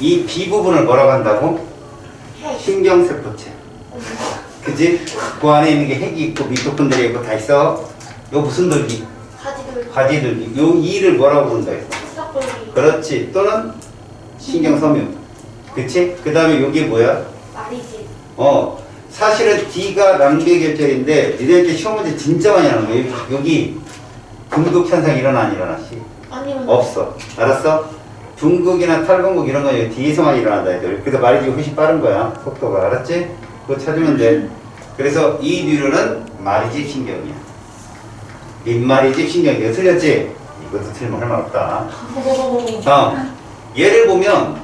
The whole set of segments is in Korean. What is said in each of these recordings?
이 B 부분을 뭐라고 한다고? 신경세포체. 그지? 그 안에 있는 게 핵이 있고 미토콘드리아 있고 다 있어. 요 무슨 돌기? 과지돌기. 요 E를 뭐라고 부른다 했어? 그렇지. 또는 신경섬유. 그치? 그 다음에 요게 뭐야? 말이지. 사실은 D가 낭비결절인데 니네한테 시험 문제 진짜 많이 하는 거야. 여기 분극 현상 일어나 안 일어나? 아니면 없어. 알았어? 둥극이나 탈분극 이런 거 뒤에서만 일어난다 애들. 그래서 말이 훨씬 빠른 거야. 속도가. 알았지? 그거 찾으면 돼. 그래서 이 뇌로는 마리집 신경이야. 민마리집 신경이야. 틀렸지? 이것도 틀리면 할 말 없다. 예를 보면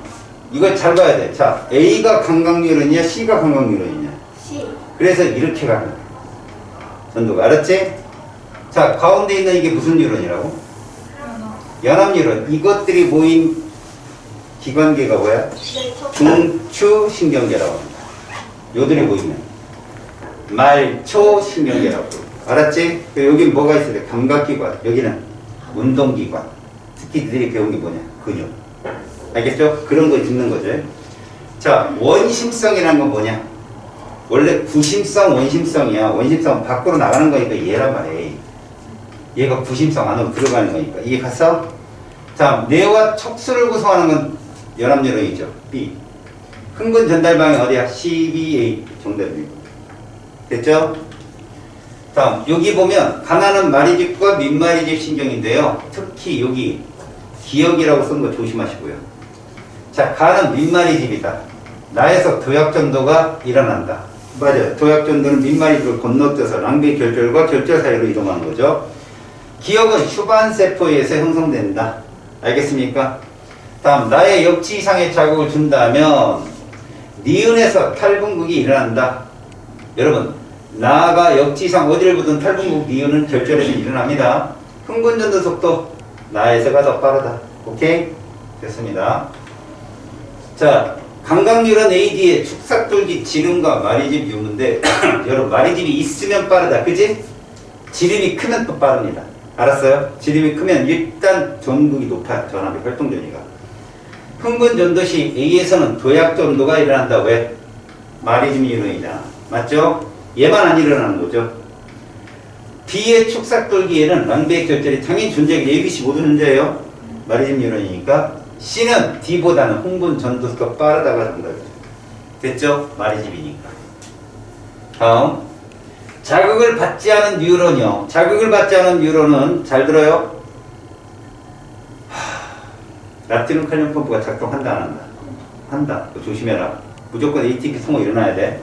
이걸 잘 봐야 돼. 자, A가 감각뉴런이냐 C가 감각뉴런이냐. C. 그래서 이렇게 가는 거야. 전도가. 알았지? 자, 가운데 있는 이게 무슨 뉴런이라고? 연합뉴런. 이것들이 모인 기관계가 뭐야? 중추신경계라고 합니다. 요들이 모이면 말초신경계라고. 알았지? 여긴 뭐가 있어야 돼? 감각기관. 여기는 운동기관. 특히 너희들이 배운 게 뭐냐? 근육. 알겠죠? 그런 거 듣는 거죠. 자, 원심성이라는 건 뭐냐? 원래 구심성, 원심성이야. 원심성 밖으로 나가는 거니까 얘란 말이야. 얘가 구심성 안으로 들어가는 거니까. 이게 갔어? 자, 뇌와 척수를 구성하는 건 연합뉴런이죠. B. 흥분 전달방이 어디야? CBA 정답입니다. 됐죠? 다음, 여기 보면 가나는 마리집과 민마리집 신경인데요. 특히 여기 기억이라고 쓴 거 조심하시고요. 자, 가는 민마리집이다. 나에서 도약전도가 일어난다. 맞아요. 도약전도는 민마리집을 건너뛰어서 낭비결절과 결절 사이로 이동하는 거죠. 기억은 슈반세포에 의해서 형성된다. 알겠습니까? 다음, 나의 역지 이상의 자극을 준다면 니은에서 탈분극이 일어난다. 여러분, 나가 역지 이상 어디를 보든 탈분극 니은은 결절에서 일어납니다. 흥분전도 속도 나에서가 더 빠르다. 오케이? 됐습니다. 자, 감각뉴런 AD의 축삭돌기 지름과 마리집 유무인데 여러분, 마리집이 있으면 빠르다. 그지? 지름이 크면 또 빠릅니다. 알았어요? 지름이 크면 일단 전극이 높아요. 전압의 활동전이가. 흥분 전도 시 A에서는 도약 전도가 일어난다. 왜? 마리즘 유론이잖아. 맞죠? 얘만 안 일어나는 거죠. B의 축삭 돌기에는 낭비의 결절이 당연히 존재하기 A, B, C 모두 존재해요. 마리즘 유론이니까. C는 D보다는 흥분 전도가 빠르다가 정답이죠. 됐죠? 마리즘이니까. 다음. 자극을 받지 않은 뉴런이요. 자극을 받지 않은 뉴런은 잘 들어요. 나트륨 칼륨 펌프가 작동한다 안 한다? 한다. 조심해라. 무조건 ATP 통로 일어나야 돼.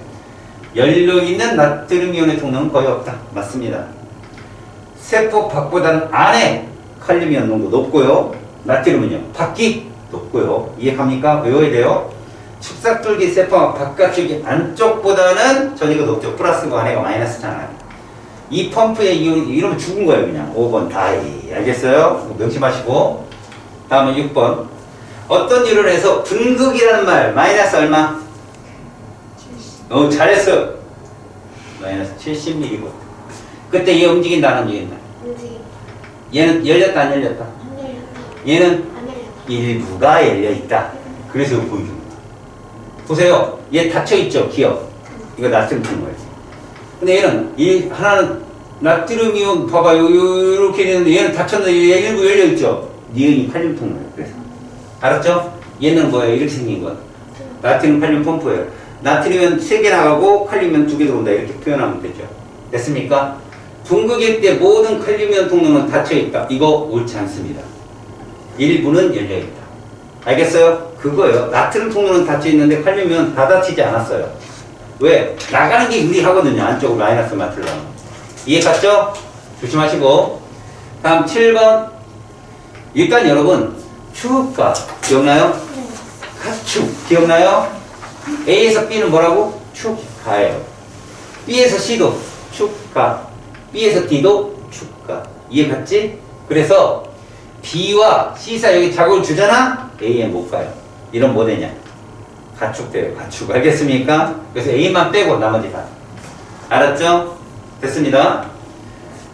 연료 있는 나트륨 이온의 통로는 거의 없다. 맞습니다. 세포 밖보다는 안에 칼륨 이온 농도 높고요. 나트륨은요. 밖이 높고요. 이해갑니까? 외워야 돼요. 축삭돌기 세포 바깥쪽이 안쪽보다는 전이가 높죠. 플러스고 안에가 마이너스잖아요. 이 펌프의 이온이 이러면 죽은 거예요. 그냥 5번 다이. 알겠어요? 명심하시고. 다음은 6번. 어떤 이유로 해서 분극이라는 말 마이너스 얼마? 잘했어. 마이너스 70mV. 그때 얘 움직인다 안 움직인다? 움직임. 얘는 열렸다 안 열렸다? 안 열렸다. 얘는 안 열렸다. 일부가 열려있다. 그래서 보여줍니다. 보세요. 얘 닫혀있죠. 기억. 이거 나트륨 통로예요. 근데 얘는 하나는 나트륨 이온 봐봐요. 이렇게 되는데 얘는 닫혔는데 얘 일부 열려있죠. 니은이 칼륨 통로예요. 그래서 알았죠? 얘는 뭐예요? 이렇게 생긴 건 나트륨 칼륨 펌프예요. 나트륨은 3개 나가고 칼륨은 2개 들어온다. 이렇게 표현하면 되죠. 됐습니까? 분극일 때 모든 칼륨 이온 통로는 닫혀있다. 이거 옳지 않습니다. 일부는 열려있다. 알겠어요? 그거예요. 나트륨 통로는 닫혀있는데 칼륨 이온 다 닫히지 않았어요. 왜? 나가는 게 유리하거든요. 안쪽으로 마이너스 맞추려면. 이해 갔죠? 조심하시고. 다음 7번. 일단 여러분 축가 기억나요? 가축 기억나요? A에서 B는 뭐라고? 축가예요. B에서 C도 축가, B에서 D도 축가. 이해 갔지? 그래서 B와 C 사이 여기 자극을 주잖아? A에 못 가요. 이런 뭐 되냐? 가축돼요. 가축. 알겠습니까? 그래서 A만 빼고 나머지 다. 알았죠? 됐습니다.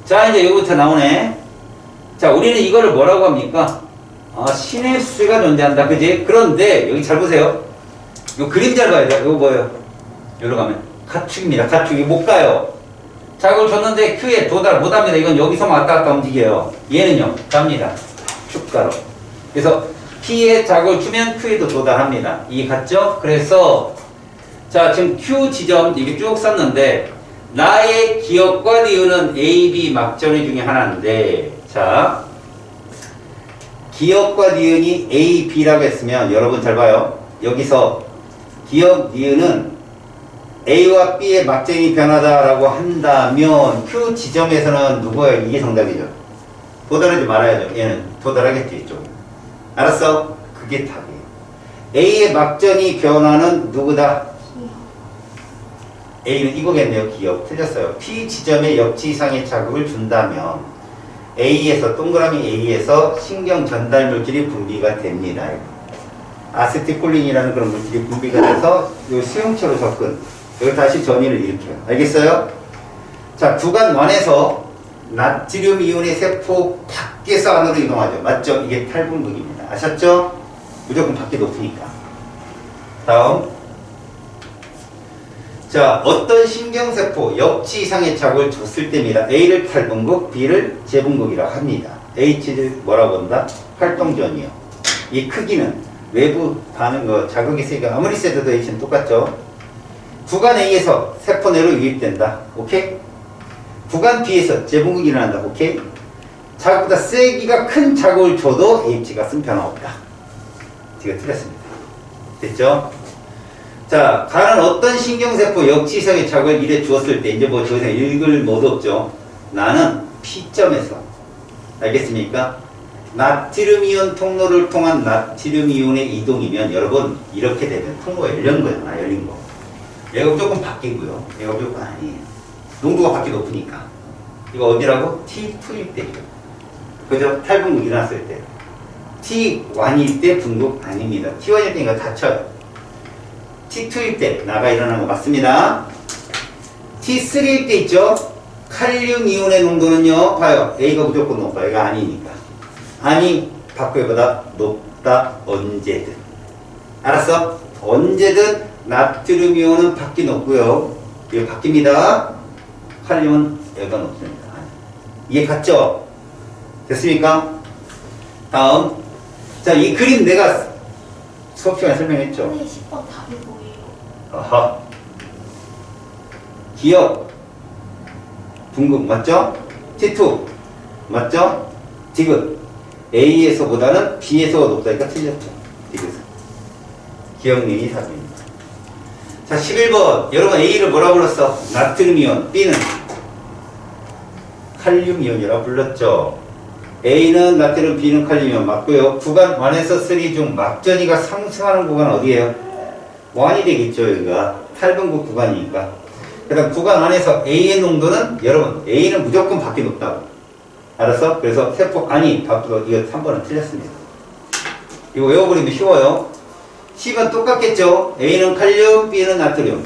자, 이제 여기부터 나오네. 자, 우리는 이거를 뭐라고 합니까? 신의 수가 존재한다. 그지? 그런데 여기 잘 보세요. 요 그림 잘 봐야 돼요. 이거 뭐예요? 여기로 가면 가축입니다. 가축이 못 가요. 자극을 줬는데 Q에 도달 못합니다. 이건 여기서 왔다 갔다 움직여요. 얘는요, 갑니다. 축가로. 그래서 P에 자극을 주면 Q에도 도달합니다. 이해 갔죠? 그래서 자, 지금 Q 지점 이게 쭉 썼는데 나의 기억과 니은은 A, B 막전의 중에 하나인데 자, 기억과 니은이 A, B라고 했으면 여러분 잘 봐요. 여기서 기억, 니은은 A와 B의 막전이 변하다라고 한다면 Q 지점에서는 누구예요? 이게 정답이죠. 도달하지 말아야죠. 얘는 도달하겠지 이쪽. 알았어? 그게 답이에요. A의 막전이 변화는 누구다? A는 이거겠네요. 기억. 틀렸어요. P 지점에 역지 이상의 자극을 준다면 A에서 동그라미 A에서 신경 전달 물질이 분비가 됩니다. 아세틸콜린이라는 그런 물질이 분비가 돼서 이 수용체로 접근. 여기 다시 전이를 일으켜요. 알겠어요? 자, 구간 1에서 나트륨 이온의 세포 밖에서 안으로 이동하죠. 맞죠? 이게 탈분극입니다. 아셨죠? 무조건 밖에 높으니까. 다음. 자, 어떤 신경세포 역치 이상의 자극을 줬을 때입니다. A를 탈분극, B를 재분극이라고 합니다. H를 뭐라고 한다? 활동전이요. 이 크기는 외부 반응, 자극이 있으니까 아무리 세도 H는 똑같죠? 구간 A에서 세포 내로 유입된다. 오케이? 구간 B에서 재분극이 일어난다. 오케이? 자극보다 세기가 큰 자극을 줘도 H가 변화없다. 제가 틀렸습니다. 됐죠? 자, 가는 어떤 신경세포 역치 이상의 자극을 이래 주었을 때 이제 뭐 더 이상 읽을 모드 없죠. 나는 P점에서 알겠습니까? 나트륨 이온 통로를 통한 나트륨 이온의 이동이면 여러분 이렇게 되면 통로가 열린 거잖아. 열린 거. 얘가 무조건 바뀌고요. 얘가 무조건 아니에요. 농도가 밖에 높으니까. 이거 어디라고? T2일 때. 그죠? 탈분극 일어났을 때. T1일 때 분극 아닙니다. T1일 때 이거 닫혀요. T2일 때 나가 일어나는 거 맞습니다. T3일 때 있죠? 칼륨 이온의 농도는요. 봐요. A가 무조건 높아요. 얘가 아니니까. 아니, 밖에보다 높다. 언제든. 알았어? 언제든 나트륨 이온은 밖이 높고요. 이거 바뀝니다. 칼륨은 얘가 높습니다. 이해 갔죠? 됐습니까? 다음. 자, 이 그림 내가 수업 시간에 설명했죠? 선생님 10번 답이 뭐예요? 아하. 기억. 분극 맞죠? T2 맞죠? 디귿. A에서보다는 B에서가 높다니까 틀렸죠. 디귿은. 기억력이 답입니다. 자, 11번. 여러분 A를 뭐라고 불렀어? 나트륨 이온. B는 칼륨 이온이라고 불렀죠. A는 나트륨, B는 칼륨 이온 맞고요. 구간 1에서 3 중 막전이가 상승하는 구간 어디예요? 1이 되겠죠. 여기가 탈분극 구간이니까. 그 다음 구간 안에서 A의 농도는 여러분 A는 무조건 밖에 높다고. 알았어? 그래서 세포 안이 밖으로. 이거 3번은 틀렸습니다. 이거 외워버리면 쉬워요. C가 똑같겠죠? A는 칼륨, B는 나트륨.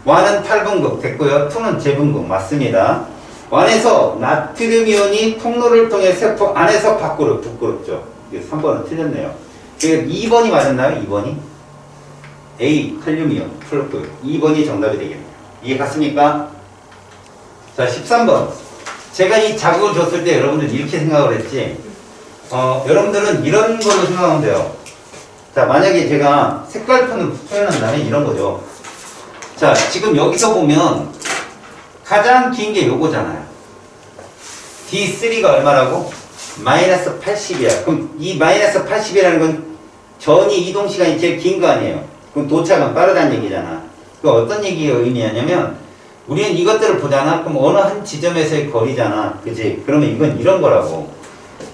1은 탈분극 됐고요. 2는 재분극 맞습니다. 1에서 나트륨 이온이 통로를 통해 세포 안에서 밖으로 부끄럽죠. 이거 3번은 틀렸네요. 그러니까 2번이 맞았나요? 2번이? A 칼륨 이온 풀었고요. 2번이 정답이 되겠네요. 이해 갔습니까? 자, 13번. 제가 이 자극을 줬을 때 여러분들 이렇게 생각을 했지. 여러분들은 이런 걸로 생각하면 돼요. 자, 만약에 제가 색깔편을 표현한다면 이런 거죠. 자, 지금 여기서 보면 가장 긴 게 요거잖아요. D3가 얼마라고? 마이너스 80이야. 그럼 이 마이너스 80이라는 건 전이 이동 시간이 제일 긴 거 아니에요. 그럼 도착은 빠르다는 얘기잖아. 그 어떤 얘기가 의미하냐면 우리는 이것들을 보잖아. 그럼 어느 한 지점에서의 거리잖아. 그치? 그러면 이건 이런 거라고.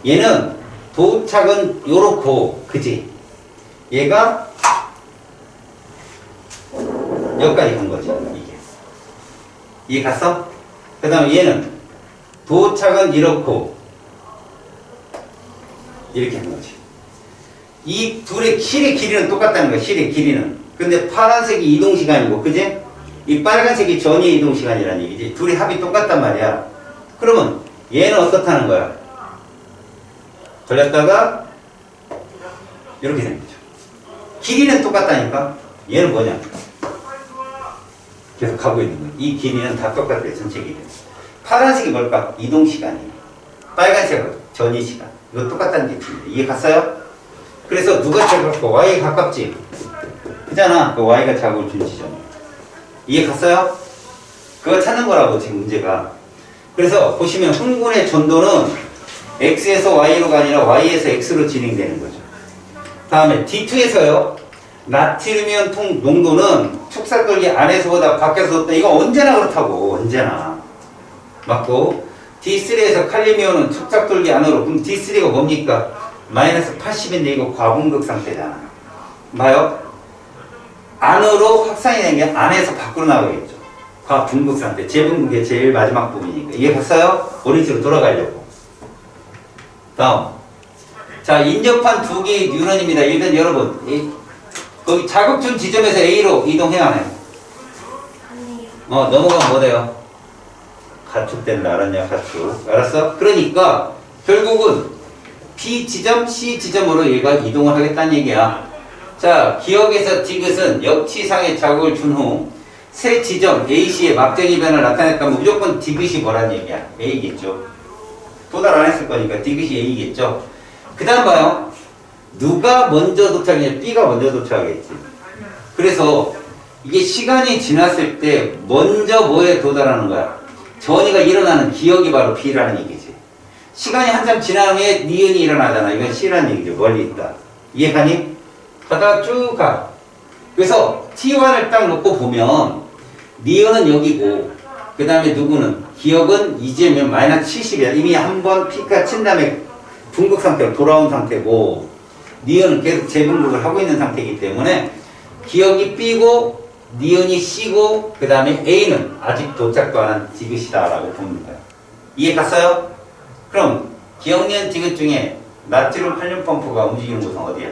얘는 도착은 요렇고, 그치? 얘가 여기까지 간 거죠. 이게. 이해 갔어? 그 다음에 얘는 도착은 이렇고 이렇게 한 거지. 이 둘의 실의 길이는 똑같다는 거야. 실의 길이는. 근데 파란색이 이동시간이고, 그지? 이 빨간색이 전이의 이동시간이라는 얘기지. 둘이 합이 똑같단 말이야. 그러면 얘는 어떻다는 거야? 걸렸다가 이렇게 되는 거죠. 길이는 똑같다니까. 얘는 뭐냐? 계속 가고 있는 거예요. 이 길이는 다 똑같아요. 전체 길이. 파란색이 뭘까? 이동 시간이에요. 빨간색은 전이 시간. 이거 똑같다는 게 틀려요. 이해 갔어요? 그래서 누가 제일 가깝고 y에 가깝지? 그잖아. 그 y가 자극을 준 지점이에요. 이해 갔어요? 그거 찾는 거라고 지금 문제가. 그래서 보시면 흥분의 전도는 x에서 y로가 아니라 y에서 x로 진행되는 거죠. 다음에 D2에서요. 나트륨이온 통 농도는 축삭돌기 안에서보다 밖에서 높다. 이거 언제나 그렇다고. 언제나. 맞고 D3에서 칼륨이온은 축삭돌기 안으로. 그럼 D3가 뭡니까? 마이너스 80인데 이거 과분극 상태잖아. 봐요. 안으로 확산이 된 게 안에서 밖으로 나가겠죠. 과분극 상태. 재분극의 제일 마지막 부분이니까. 이해 갔어요? 오른쪽으로 돌아가려고. 다음. 자, 인접한 두 개의 뉴런입니다. 일단 여러분, 거기 자극 준 지점에서 A로 이동해야 하나요? 아니요. 넘어가면 뭐 돼요? 가축된다. 알았냐? 가축. 알았어? 그러니까 결국은 B 지점, C 지점으로 얘가 이동을 하겠다는 얘기야. 자, 기억에서 디귿은 역치상의 자극을 준 후 새 지점 AC의 막대기 변화를 나타냈다면 무조건 디귿이 뭐란 얘기야? A겠죠. 도달 안 했을 거니까 디귿이 A겠죠. 그 다음 봐요. 누가 먼저 도착했냐? B가 먼저 도착하겠지. 그래서 이게 시간이 지났을 때 먼저 뭐에 도달하는 거야? 전이가 일어나는 기억이 바로 B라는 얘기지. 시간이 한참 지난 후에 니은이 일어나잖아. 이건 C라는 얘기죠. 멀리 있다. 이해가니? 가다가 쭉 가. 그래서 T1을 딱 놓고 보면 니은은 여기고 그 다음에 누구는? 기억은 이제면 마이너스 70이야. 이미 한번 P가 친 다음에 분극 상태로 돌아온 상태고 니은은 계속 재분극을 하고 있는 상태이기 때문에 기억이 B고 니은이 C고 그 다음에 A는 아직 도착도 안 한 디귿이다 라고 보는 거예요. 이해 갔어요? 그럼 기억 니은 디귿 중에 나트륨 칼륨 펌프가 움직이는 곳은 어디야?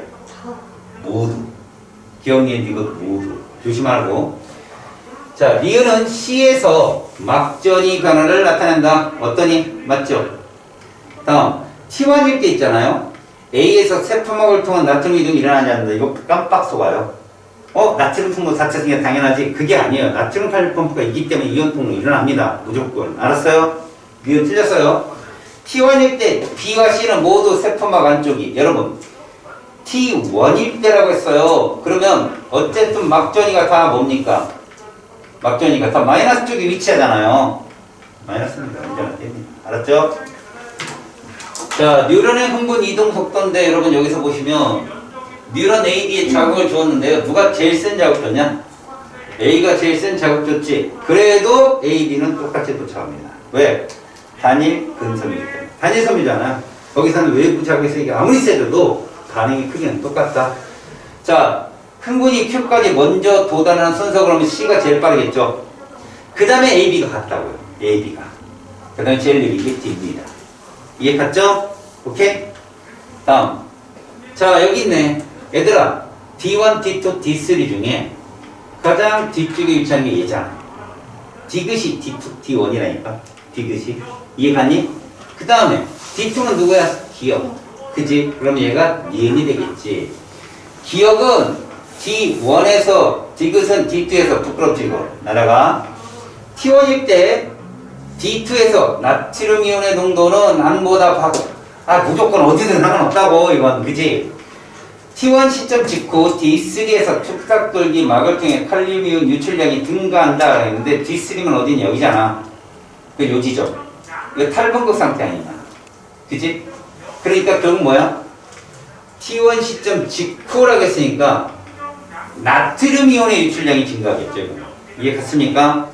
모두. 기억 니은 디귿 모두. 조심하고. 자, 니은은 C에서 막전이 변화를 나타낸다. 어떠니? 맞죠? 다음 T1일 때 있잖아요. A에서 세포막을 통한 나트륨 이동이 일어나지 않는다. 이거 깜빡 속아요. 나트륨 통로 자체 생겨 당연하지. 그게 아니에요. 나트륨 칼륨 펌프가 있기 때문에 이온 통로 일어납니다. 무조건. 알았어요? 니은 틀렸어요. T1일 때 B와 C는 모두 세포막 안쪽이. 여러분 T1일 때라고 했어요. 그러면 어쨌든 막전이가 다 뭡니까? 막전이가 다 마이너스 쪽에 위치하잖아요. 마이너스입니다. 언제나 됩니다. 알았죠? 자, 뉴런의 흥분 이동 속도인데 여러분 여기서 보시면 뉴런 AD에 자극을 주었는데요. 누가 제일 센 자극 줬냐? A가 제일 센 자극 줬지. 그래도 AD는 똑같이 도착합니다. 왜? 단일 근섬유기 때문에. 단일 섬유잖아요. 거기서는 외부 자극이 세니까 아무리 세져도 반응이 크기는 똑같다. 자, 흥분이 Q까지 먼저 도달하는 순서 그러면 C가 제일 빠르겠죠. 그 다음에 AB가 같다고요. AB가. 그 다음에 제일 느리게 D입니다. 이해 갔죠? 오케이? 다음. 자, 여기 있네. 얘들아, D1, D2, D3 중에 가장 뒤쪽에 위치한 게 얘잖아. 디귿이 D2, D1이라니까. 디귿이. 이해 갔니? 그 다음에 D2는 누구야? 기억. 그지? 그럼 얘가 니은이 되겠지. 기억은 D1에서 디귿은 D2에서 부끄럽지고 날아가. T1일 때 D2에서 나트륨 이온의 농도는 안보다 무조건 어디든 상관없다고 이건 그지? T1 시점 직후 D3에서 축삭돌기 막을 통해 칼륨 이온 유출량이 증가한다 했는데 D3는 어디냐? 여기잖아. 그 요 지점. 이거 탈분극 상태 아니냐? 그지? 그러니까 결국 뭐야? T1 시점 직후라고 했으니까 나트륨 이온의 유출량이 증가하겠죠. 이해 갔습니까?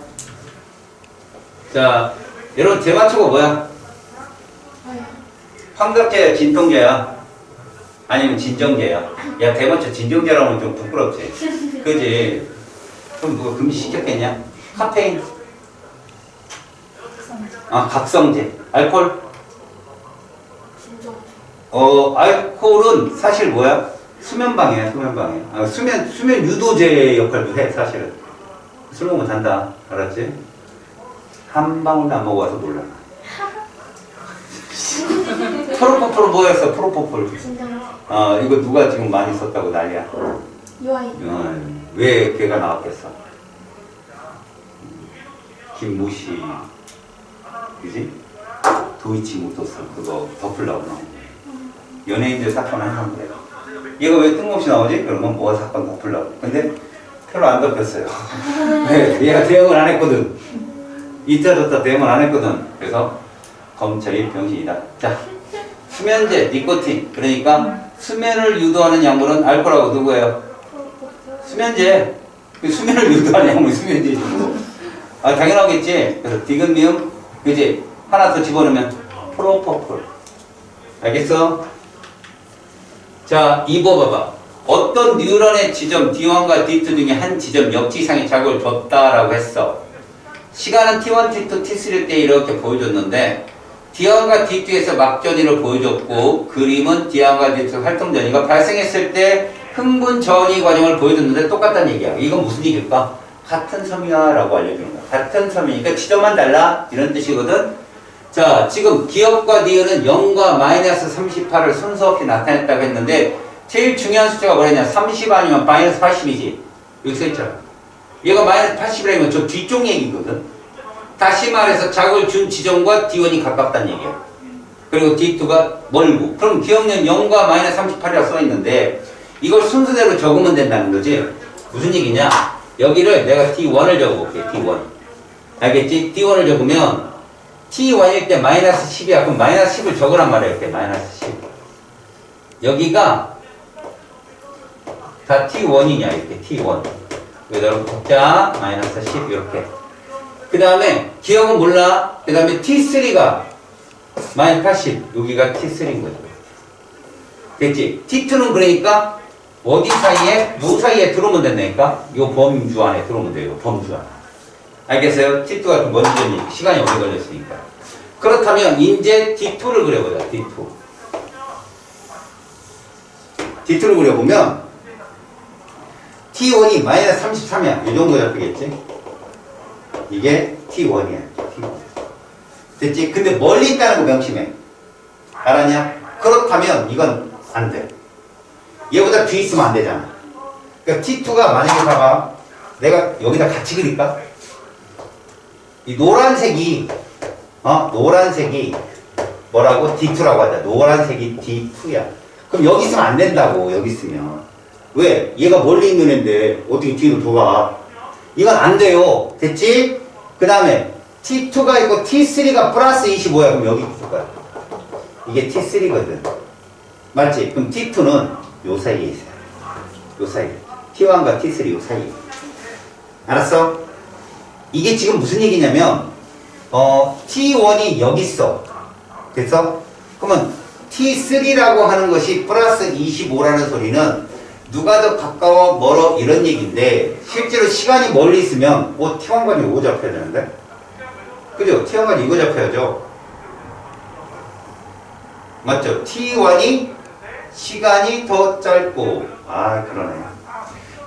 자, 여러분 대마초가 뭐야? 환각제야, 진통제야? 아니면 진정제야? 야, 대마초 진정제라고 하면 좀 부끄럽지? 그지? 그럼 누가 금지시켰겠냐? 카페인? 각성제. 알코올? 알코올은 사실 뭐야? 수면방해야, 수면방해. 수면 유도제 역할도 해, 사실은. 술 먹으면 잔다. 알았지? 한 방울도 안 먹어봐서 몰라. 프로포폴은 뭐였어? 프로포폴. 진정제. 이거 누가 지금 많이 썼다고 난리야? UI. 왜 걔가 나왔겠어? 김모시, 그지? 도이치 모터스 그거 덮으려고 나온 거야. 연예인들 사건 항상 그래. 얘가 왜 뜬금없이 나오지? 그러면 뭐 사건 덮으려고. 근데 별로 안 덮였어요. 왜? 얘가 대응을 안 했거든. 이따 저따 대응을 안 했거든. 그래서 검찰이 병신이다. 자, 수면제, 니코틴. 그러니까 수면을 유도하는 약물은 알코올하고 누구예요? 수면제. 그 수면을 유도하는 약물이 수면제지 뭐. 당연하겠지. 그래서 디귿미음, 그지? 하나 더 집어넣으면 프로포폴. 알겠어? 자, 2번 봐봐. 어떤 뉴런의 지점 D1과 D2 중에 한 지점 역지 이상의 자극을 줬다라고 했어. 시간은 T1, T2, T3일 때 이렇게 보여줬는데 D1과 D2에서 막전이를 보여줬고 그림은 D1과 D2 활동 전이가 발생했을 때 흥분 전이 과정을 보여줬는데 똑같다는 얘기야. 이건 무슨 얘기일까? 같은 섬이야 라고 알려주는 거야. 같은 섬이니까 지점만 달라 이런 뜻이거든. 자, 지금 기업과 니은은 0과 마이너스 38을 순서 없이 나타냈다고 했는데 제일 중요한 숫자가 뭐랬냐? 30 아니면 마이너스 80이지. 여기 써있잖아. 얘가 마이너스 80이라면 저 뒤쪽 얘기거든. 다시 말해서 자극을 준 지점과 D1이 가깝다는 얘기야. 그리고 D2가 멀고. 그럼 기억력 0과 마이너스 38이라고 써있는데 이걸 순서대로 적으면 된다는 거지. 무슨 얘기냐? 여기를 내가 D1을 적어볼게. D1. 알겠지? D1을 적으면 T1일 때 마이너스 10이야. 그럼 마이너스 10을 적으란 말이야. 이렇게 마이너스 10. 여기가 다 T1이냐. 이렇게 T1. 여기다 적자 마이너스 10 이렇게. 그 다음에 기억은 몰라. 그 다음에 T3가 마이너스 80. 여기가 T3인 거죠. 됐지? T2는 그러니까 어디 사이에? 누 사이에 들어오면 된다니까? 요 범주 안에 들어오면 돼요. 요 범주 안에. 알겠어요? T2가 좀 먼저 시간이 오래 걸렸으니까. 그렇다면 이제 D2를 그려보자. D2. D2를 그려보면 T1이 마이너스 33이야. 이 정도 잡히겠지? 이게 T1이야. T1. 됐지? 근데 멀리 있다는 거 명심해. 알았냐? 그렇다면 이건 안 돼. 얘보다 뒤에 있으면 안 되잖아. 그러니까 T2가 만약에 봐봐. 내가 여기다 같이 그릴까? 이 노란색이 노란색이 뭐라고? D2라고 하자. 노란색이 D2야. 그럼 여기 있으면 안 된다고. 여기 있으면. 왜? 얘가 멀리 있는 애인데 어떻게 뒤로 돌아? 이건 안 돼요. 됐지? 그 다음에 T2가 있고 T3가 플러스 25야. 그럼 여기 있을 거야. 이게 T3거든. 맞지? 그럼 T2는 요 사이에 있어요. 요 사이. T1과 T3 요 사이. 알았어? 이게 지금 무슨 얘기냐면 T1이 여기 있어. 됐어? 그러면 T3라고 하는 것이 플러스 25라는 소리는 누가 더 가까워 멀어 이런 얘기인데 실제로 시간이 멀리 있으면 T1까지 이거 잡혀야 되는데 그죠? T1까지 이거 잡혀야죠. 맞죠? T1이 시간이 더 짧고 그러네.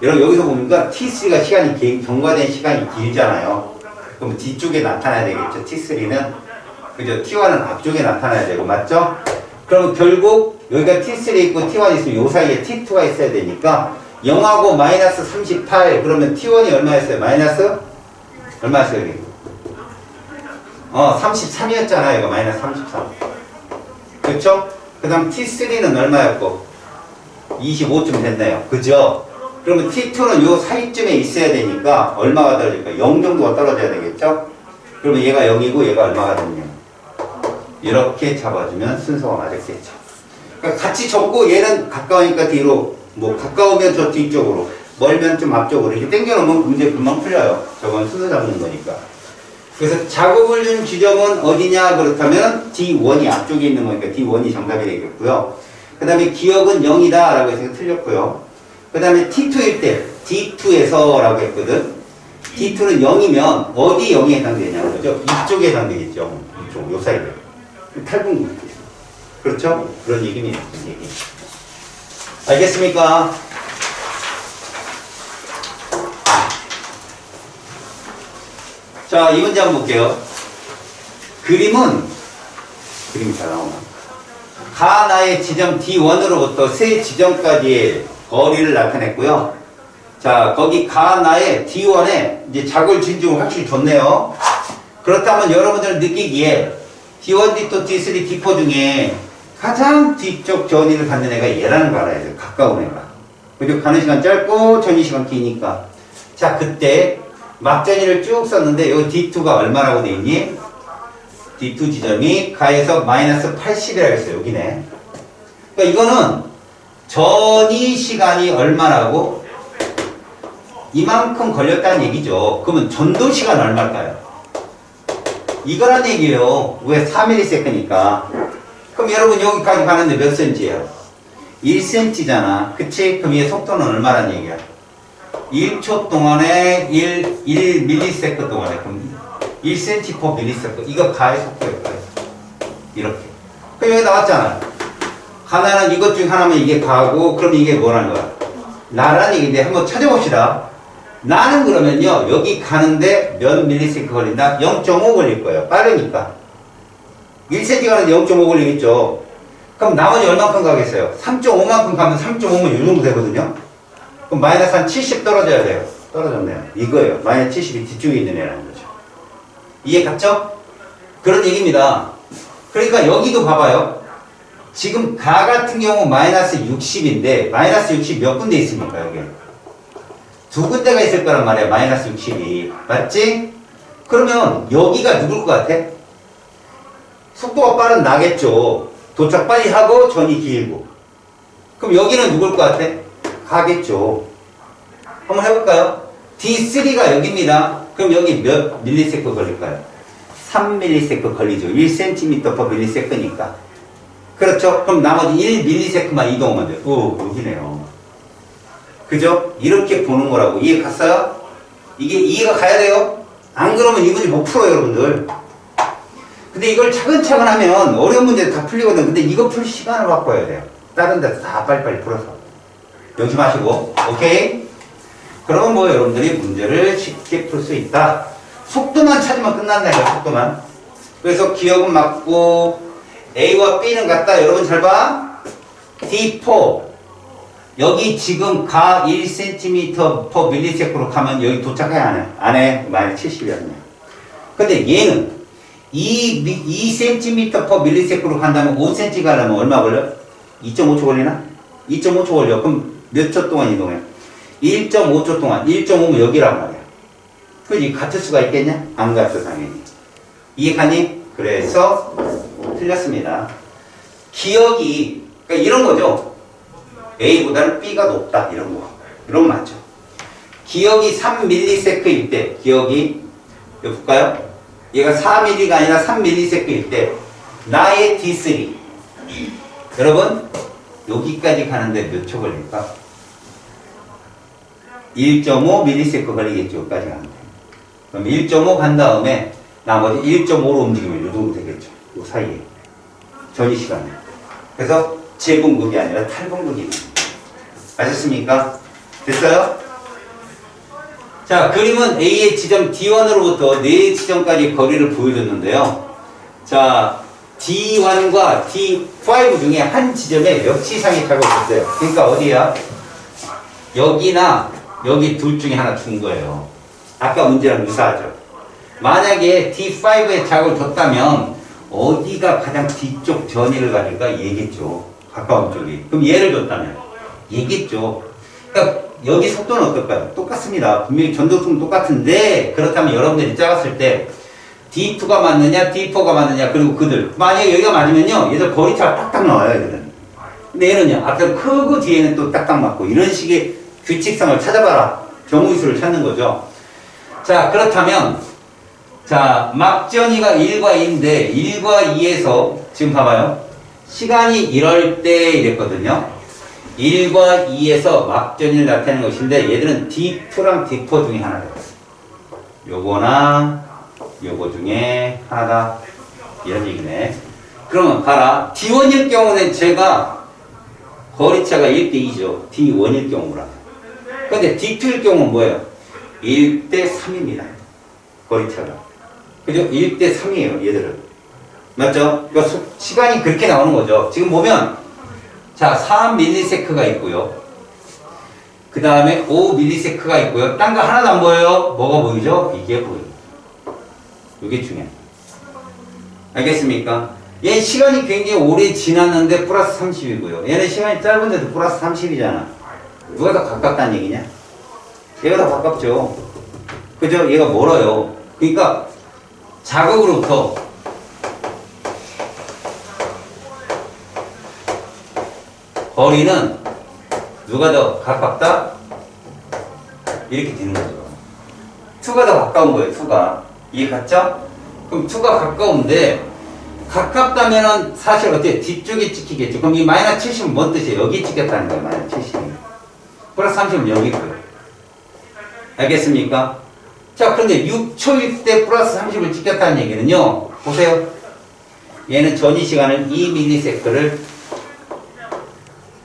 여러분 여기서 보니까 T3가 시간이 경과된 시간이 길잖아요. 그럼 뒤쪽에 나타나야 되겠죠. T3는 그죠? T1은 앞쪽에 나타나야 되고 맞죠? 그럼 결국 여기가 T3 있고 T1 있으면 요 사이에 T2가 있어야 되니까 0하고 마이너스 38 그러면 T1이 얼마였어요? 마이너스 얼마였어요 여기? 33이었잖아. 이거 마이너스 33. 그렇죠? 그 다음 T3는 얼마였고? 25쯤 됐네요. 그죠? 그러면 T2는 요 사이쯤에 있어야 되니까 얼마가 떨어질까? 0 정도가 떨어져야 되겠죠? 그러면 얘가 0이고 얘가 얼마가 되냐? 이렇게 잡아주면 순서가 맞았겠죠. 그러니까 같이 적고 얘는 가까우니까 뒤로 가까우면 저 뒤쪽으로 멀면 좀 앞쪽으로 이렇게 당겨놓으면 문제 금방 풀려요. 저건 순서 잡는 거니까. 그래서 자극을 준 지점은 어디냐 그렇다면 D1이 앞쪽에 있는 거니까 D1이 정답이 되겠고요. 그 다음에 기억은 0이다 라고 해서 틀렸고요. 그 다음에 T2일 때 D2에서 라고 했거든. D2는 0이면 어디 0이 해당되냐 그러죠? 이쪽에 해당되겠죠. 이쪽 요 사이에 탈분기 그렇죠? 그런 얘기입니다. 얘기. 알겠습니까? 자, 이 문제 한번 볼게요. 그림이 잘 나오나? 가나의 지점 D1으로부터 세 지점까지의 거리를 나타냈고요. 자, 거기 가나의 D1에 이제 작을 진중을 확실히 줬네요. 그렇다면 여러분들은 느끼기에 D1, D2, D3, D4 중에 가장 뒤쪽 전위를 갖는 애가 얘라는 거 알아야 돼요. 가까운 애가. 그죠? 가는 시간 짧고 전위 시간 기니까. 자, 그때 막전위를 쭉 썼는데 요 D2가 얼마라고 돼 있니? D2 지점이 가에서 마이너스 80이라고 했어요. 여기네. 그러니까 이거는 전위 시간이 얼마라고? 이만큼 걸렸다는 얘기죠. 그러면 전도 시간 얼마일까요? 이거란 얘기예요. 왜 4ms니까. 그럼 여러분 여기까지 가는데 몇 cm예요? 1cm잖아. 그치? 그럼 얘 속도는 얼마란 얘기야? 1초 동안에 1ms 동안에 그럼 1cm per ms. 이거 가의 속도일까요? 이렇게. 그럼 여기 나왔잖아. 하나는 이것 중 하나면 이게 가고 그럼 이게 뭐라는 거야? 나라는 얘기인데 한번 찾아봅시다. 나는 그러면요 여기 가는데 몇 밀리세컨드 걸린다? 0.5 걸릴 거예요. 빠르니까 1cm 가는데 0.5 걸리겠죠. 그럼 나머지 얼마큼 가겠어요? 3.5만큼 가면 3.5면 이 정도 되거든요. 그럼 마이너스 한 70 떨어져야 돼요. 떨어졌네요. 이거예요. 마이너스 70이 뒤쪽에 있는 애라는 거죠. 이해 갔죠? 그런 얘기입니다. 그러니까 여기도 봐봐요. 지금 가 같은 경우 마이너스 60인데 마이너스 60 몇 군데 있습니까? 여기 두 군데가 있을 거란 말이야. 마이너스 60이 맞지? 그러면 여기가 누굴 것 같아? 속도가 빠른 나겠죠. 도착 빨리 하고 전이 길고. 그럼 여기는 누굴 것 같아? 가겠죠. 한번 해볼까요? D3가 여기입니다. 그럼 여기 몇 밀리세컨드 걸릴까요? 3ms 걸리죠. 1cm per ms니까. 그렇죠? 그럼 나머지 1ms만 이동하면 돼요. 오, 여기네요. 그죠? 이렇게 보는 거라고. 이해 갔어요? 이게 이해가 가야 돼요? 안 그러면 이 문제 못 풀어요, 여러분들. 근데 이걸 차근차근 하면 어려운 문제 다 풀리거든. 근데 이거 풀 시간을 바꿔야 돼요. 다른 데서 다 빨리빨리 풀어서. 명심하시고. 오케이? 그러면 뭐 여러분들이 문제를 쉽게 풀 수 있다. 속도만 찾으면 끝난다니까, 속도만. 그래서 기억은 맞고 A와 B는 같다. 여러분 잘 봐. D4. 여기 지금 가 1cm per millisecond로 가면 여기 도착해야 하네. 안에 마이너스 70이었네. 근데 얘는 2cm per millisecond로 간다면 5cm 가려면 얼마 걸려? 2.5초 걸리나? 2.5초 걸려. 그럼 몇 초 동안 이동해? 1.5초 동안. 1.5면 여기란 말이야. 그지? 같을 수가 있겠냐? 안 같아, 당연히. 이해가니? 그래서 틀렸습니다. 기억이, 그러니까 이런 거죠. A보다는 B가 높다. 이런 거. 이런 거 맞죠? 기억이 3ms일 때, 기억이, 여기 볼까요? 얘가 4mm가 아니라 3ms일 때, 나의 D3. 여러분, 여기까지 가는데 몇 초 걸릴까? 1.5ms 걸리겠죠. 여기까지 가는데. 그럼 1.5 간 다음에 나머지 1.5로 움직이면 이 정도 되겠죠. 이 사이에. 전이 시간에. 그래서 제분극이 아니라 탈분극입니다. 아셨습니까? 됐어요? 자, 그림은 A의 지점 D1으로부터 4지점까지 거리를 보여줬는데요. 자, D1과 D5 중에 한 지점에 역지상이 타고 있었어요. 그러니까 어디야? 여기나 여기 둘 중에 하나 준 거예요. 아까 문제랑 유사하죠. 만약에 D5에 작을 줬다면 어디가 가장 뒤쪽 전위를 가질까 얘기했죠. 가까운 쪽이. 그럼 얘를 줬다면 얘기했죠. 그러니까 여기 속도는 어떨까요? 똑같습니다. 분명히 전도수는 똑같은데 그렇다면 여러분들이 작았을 때 D2가 맞느냐 D4가 맞느냐 그리고 그들 만약에 여기가 맞으면요 얘들 거리차가 딱딱 나와요. 얘들은. 근데 얘는요 앞에 크고 뒤에는 또 딱딱 맞고 이런 식의 규칙성을 찾아봐라. 정의수를 찾는 거죠. 자, 그렇다면 자, 막전이가 1과 2인데 1과 2에서 지금 봐봐요. 시간이 이럴 때 이랬거든요. 1과 2에서 막전이를 나타내는 것인데 얘들은 D2랑 D4 중에 하나다. 요거나 요거 중에 하나다. 이런 얘기네. 그러면 봐라. D1일 경우는 제가 거리차가 1대 2죠. D1일 경우라. 근데 D2일 경우는 뭐예요? 1대 3입니다. 거리차가. 그죠? 1대 3이에요, 얘들은. 맞죠? 그러니까 시간이 그렇게 나오는 거죠. 지금 보면 자 3ms가 있고요. 그 다음에 5ms가 있고요. 딴 거 하나도 안 보여요. 뭐가 보이죠? 이게 보여요. 이게 중요해요. 알겠습니까? 얘 시간이 굉장히 오래 지났는데 플러스 30이고요. 얘는 시간이 짧은데도 플러스 30이잖아. 누가 더 가깝다는 얘기냐? 얘가 더 가깝죠. 그죠? 얘가 멀어요. 그러니까 자극으로부터 거리는 누가 더 가깝다? 이렇게 되는 거죠. 2가 더 가까운 거예요. 2가. 이해 갔죠? 그럼 2가 가까운데 가깝다면은 사실 어때요? 뒤쪽에 찍히겠죠. 그럼 이 마이너스 70은 뭔 뜻이에요? 여기 찍혔다는 거예요. 마이너스 70이. 플러스 30은 여기 있고요. 알겠습니까? 자, 그런데 6초일 때 플러스 30을 찍혔다는 얘기는요. 보세요. 얘는 전이 시간을 2ms를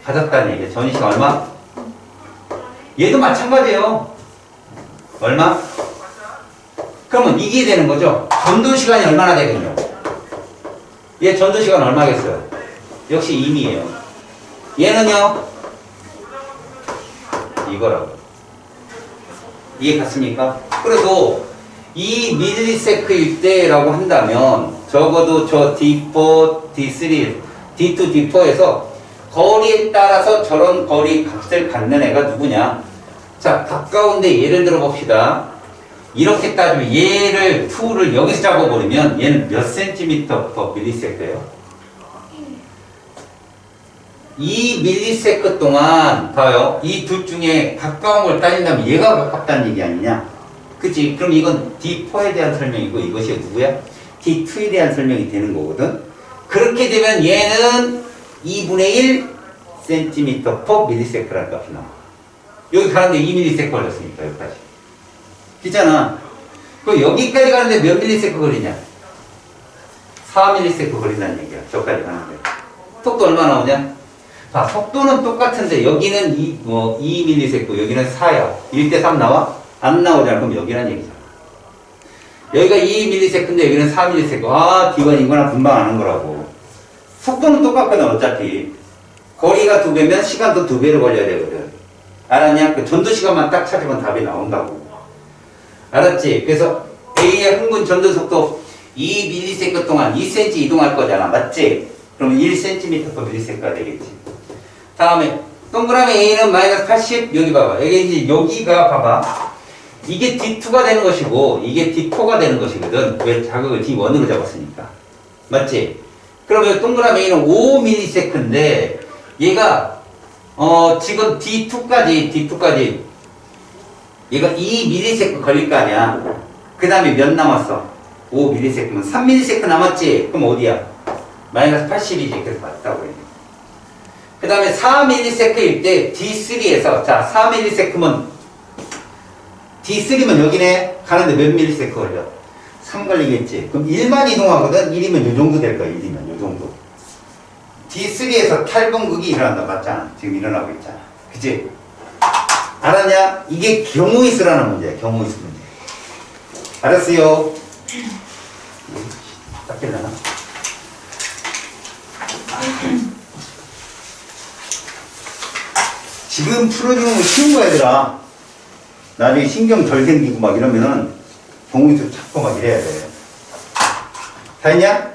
가졌다는 얘기예요. 전이 시간 얼마? 얘도 마찬가지예요. 얼마? 그러면 이게 되는 거죠. 전도 시간이 얼마나 되겠냐? 얘 전도 시간 얼마겠어요? 역시 2미예요. 얘는요? 이거라고. 이해 갔습니까? 그래도 2ms일 때라고 한다면 적어도 저 D4, D3, D2, D4에서 거리에 따라서 저런 거리 값을 갖는 애가 누구냐? 자, 가까운데 예를 들어 봅시다. 이렇게 따지면 얘를 2를 여기서 잡아버리면 얘는 몇 센티미터 per 밀리세크예요? 2ms 동안 봐요. 이 둘 중에 가까운 걸 따진다면 얘가 가깝다는 얘기 아니냐? 그치? 그럼 이건 D4에 대한 설명이고 이것이 누구야? D2에 대한 설명이 되는 거거든? 그렇게 되면 얘는 2분의 1 cm per millisec라는 값이 나와. 여기 가는데 2ms 걸렸으니까 여기까지. 그잖아. 그 여기까지 가는데 몇 ms 걸리냐? 4ms 걸린다는 얘기야. 저까지 가는데. 속도 얼마 나오냐? 자, 속도는 똑같은데 여기는 2ms, 여기는 4야. 1대3 나와? 안 나오잖아. 그럼 여기란 얘기잖아. 여기가 2ms인데 여기는 4ms. 아, D1이거나 금방 아는 거라고. 속도는 똑같거든, 어차피. 거리가 2배면 시간도 2배로 걸려야 되거든. 알았냐? 그 전도 시간만 딱 찾으면 답이 나온다고. 알았지? 그래서 A의 흥분 전도 속도 2ms 동안 2cm 이동할 거잖아. 맞지? 그럼 1cm/ms가 되겠지. 다음에 동그라미 A는 마이너스 80. 여기 봐봐. 여기가 봐봐. 이게 D2가 되는 것이고 이게 D4가 되는 것이거든. 왜? 자극을 D1으로 잡았으니까. 맞지? 그러면 동그라미 A는 5ms인데 얘가 지금 D2까지 얘가 2ms 걸릴 거 아니야. 그 다음에 몇 남았어? 5ms면 3ms 남았지? 그럼 어디야? 마이너스 80이지. 그래서 맞다고 해. 그 다음에 4ms일 때 D3에서 자 4ms면 D3면 여기네. 가는데 몇 ms 걸려? 3 걸리겠지. 그럼 1만 이동하거든. 1이면 요 정도 될 거야. 1이면 요 정도. D3에서 탈분극이 일어난다. 맞잖아. 지금 일어나고 있잖아. 그치? 알았냐? 이게 경우의 수라는 문제야. 경우의 수 문제. 알았어요? 딱 되려나? 지금 풀어주는 거 쉬운 거야, 얘들아. 나중에 신경 덜 생기고 막 이러면은 경우의 수 찾고 막 이래야 돼. 다 했냐?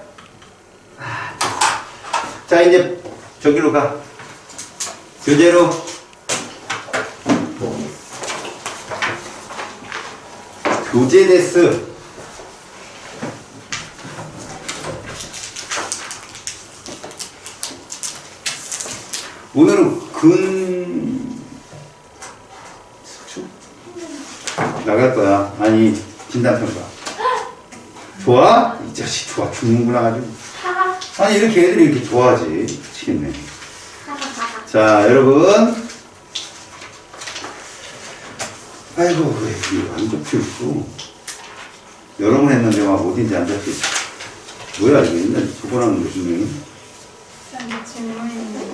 자, 이제 저기로 가. 교재로. 교재 데스. 오늘은 나갈 거야. 아니, 진단평가. 좋아? 이 자식 좋아 죽는구나 가지고. 아니 이렇게 애들이 이렇게 좋아하지. 미치겠네. 자, 여러분. 아이고, 왜 이거 안 접혀있어? 여러 번 했는데 막 어딘지 안 접혀있어. 뭐야, 이게 옛날에 적어놨는데 분명히.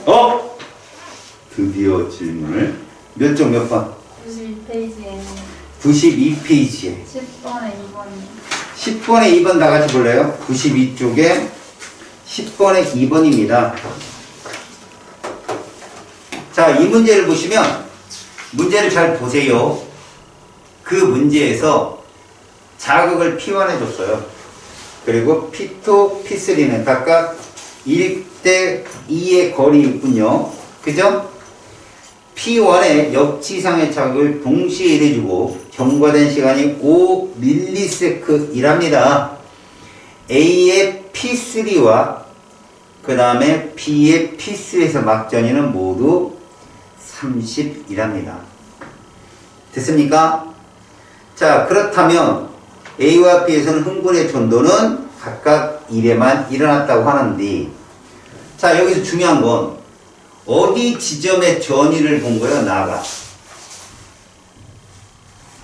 어? 드디어 질문을. 몇 점 몇 번? 92페이지에 92페이지에 10번에 2번이요. 10번에 2번 다 같이 볼래요? 92쪽에 10번에 2번입니다. 자, 이 문제를 보시면 문제를 잘 보세요. 그 문제에서 자극을 P1 해줬어요. 그리고 P2, P3는 각각 1대 2의 거리이군요. 그죠? P1의 역지상의 자극을 동시에 일해주고 경과된 시간이 5ms이랍니다. A의 P3와 그 다음에 B의 P3에서 막전이는 모두 30이랍니다. 됐습니까? 자, 그렇다면 A와 B에서는 흥분의 전도는 각각 1회만 일어났다고 하는데, 자, 여기서 중요한 건 어디 지점의 전위를 본 거예요? 나가.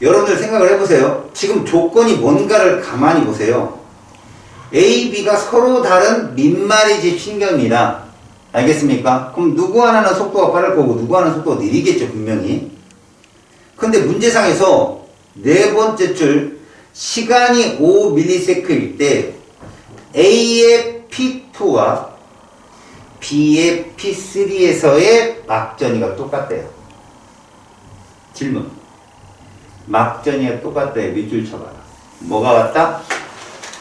여러분들 생각을 해보세요. 지금 조건이 뭔가를 가만히 보세요. A, B가 서로 다른 민마리집 신경입니다. 알겠습니까? 그럼 누구 하나는 속도가 빠를 거고 누구 하나는 속도가 느리겠죠, 분명히. 근데 문제상에서 네 번째 줄 시간이 5ms일 때 A의 P2와 B의 P3에서의 막전이가 똑같대요. 질문. 막전이가 똑같대요. 밑줄 쳐봐라. 뭐가 같다?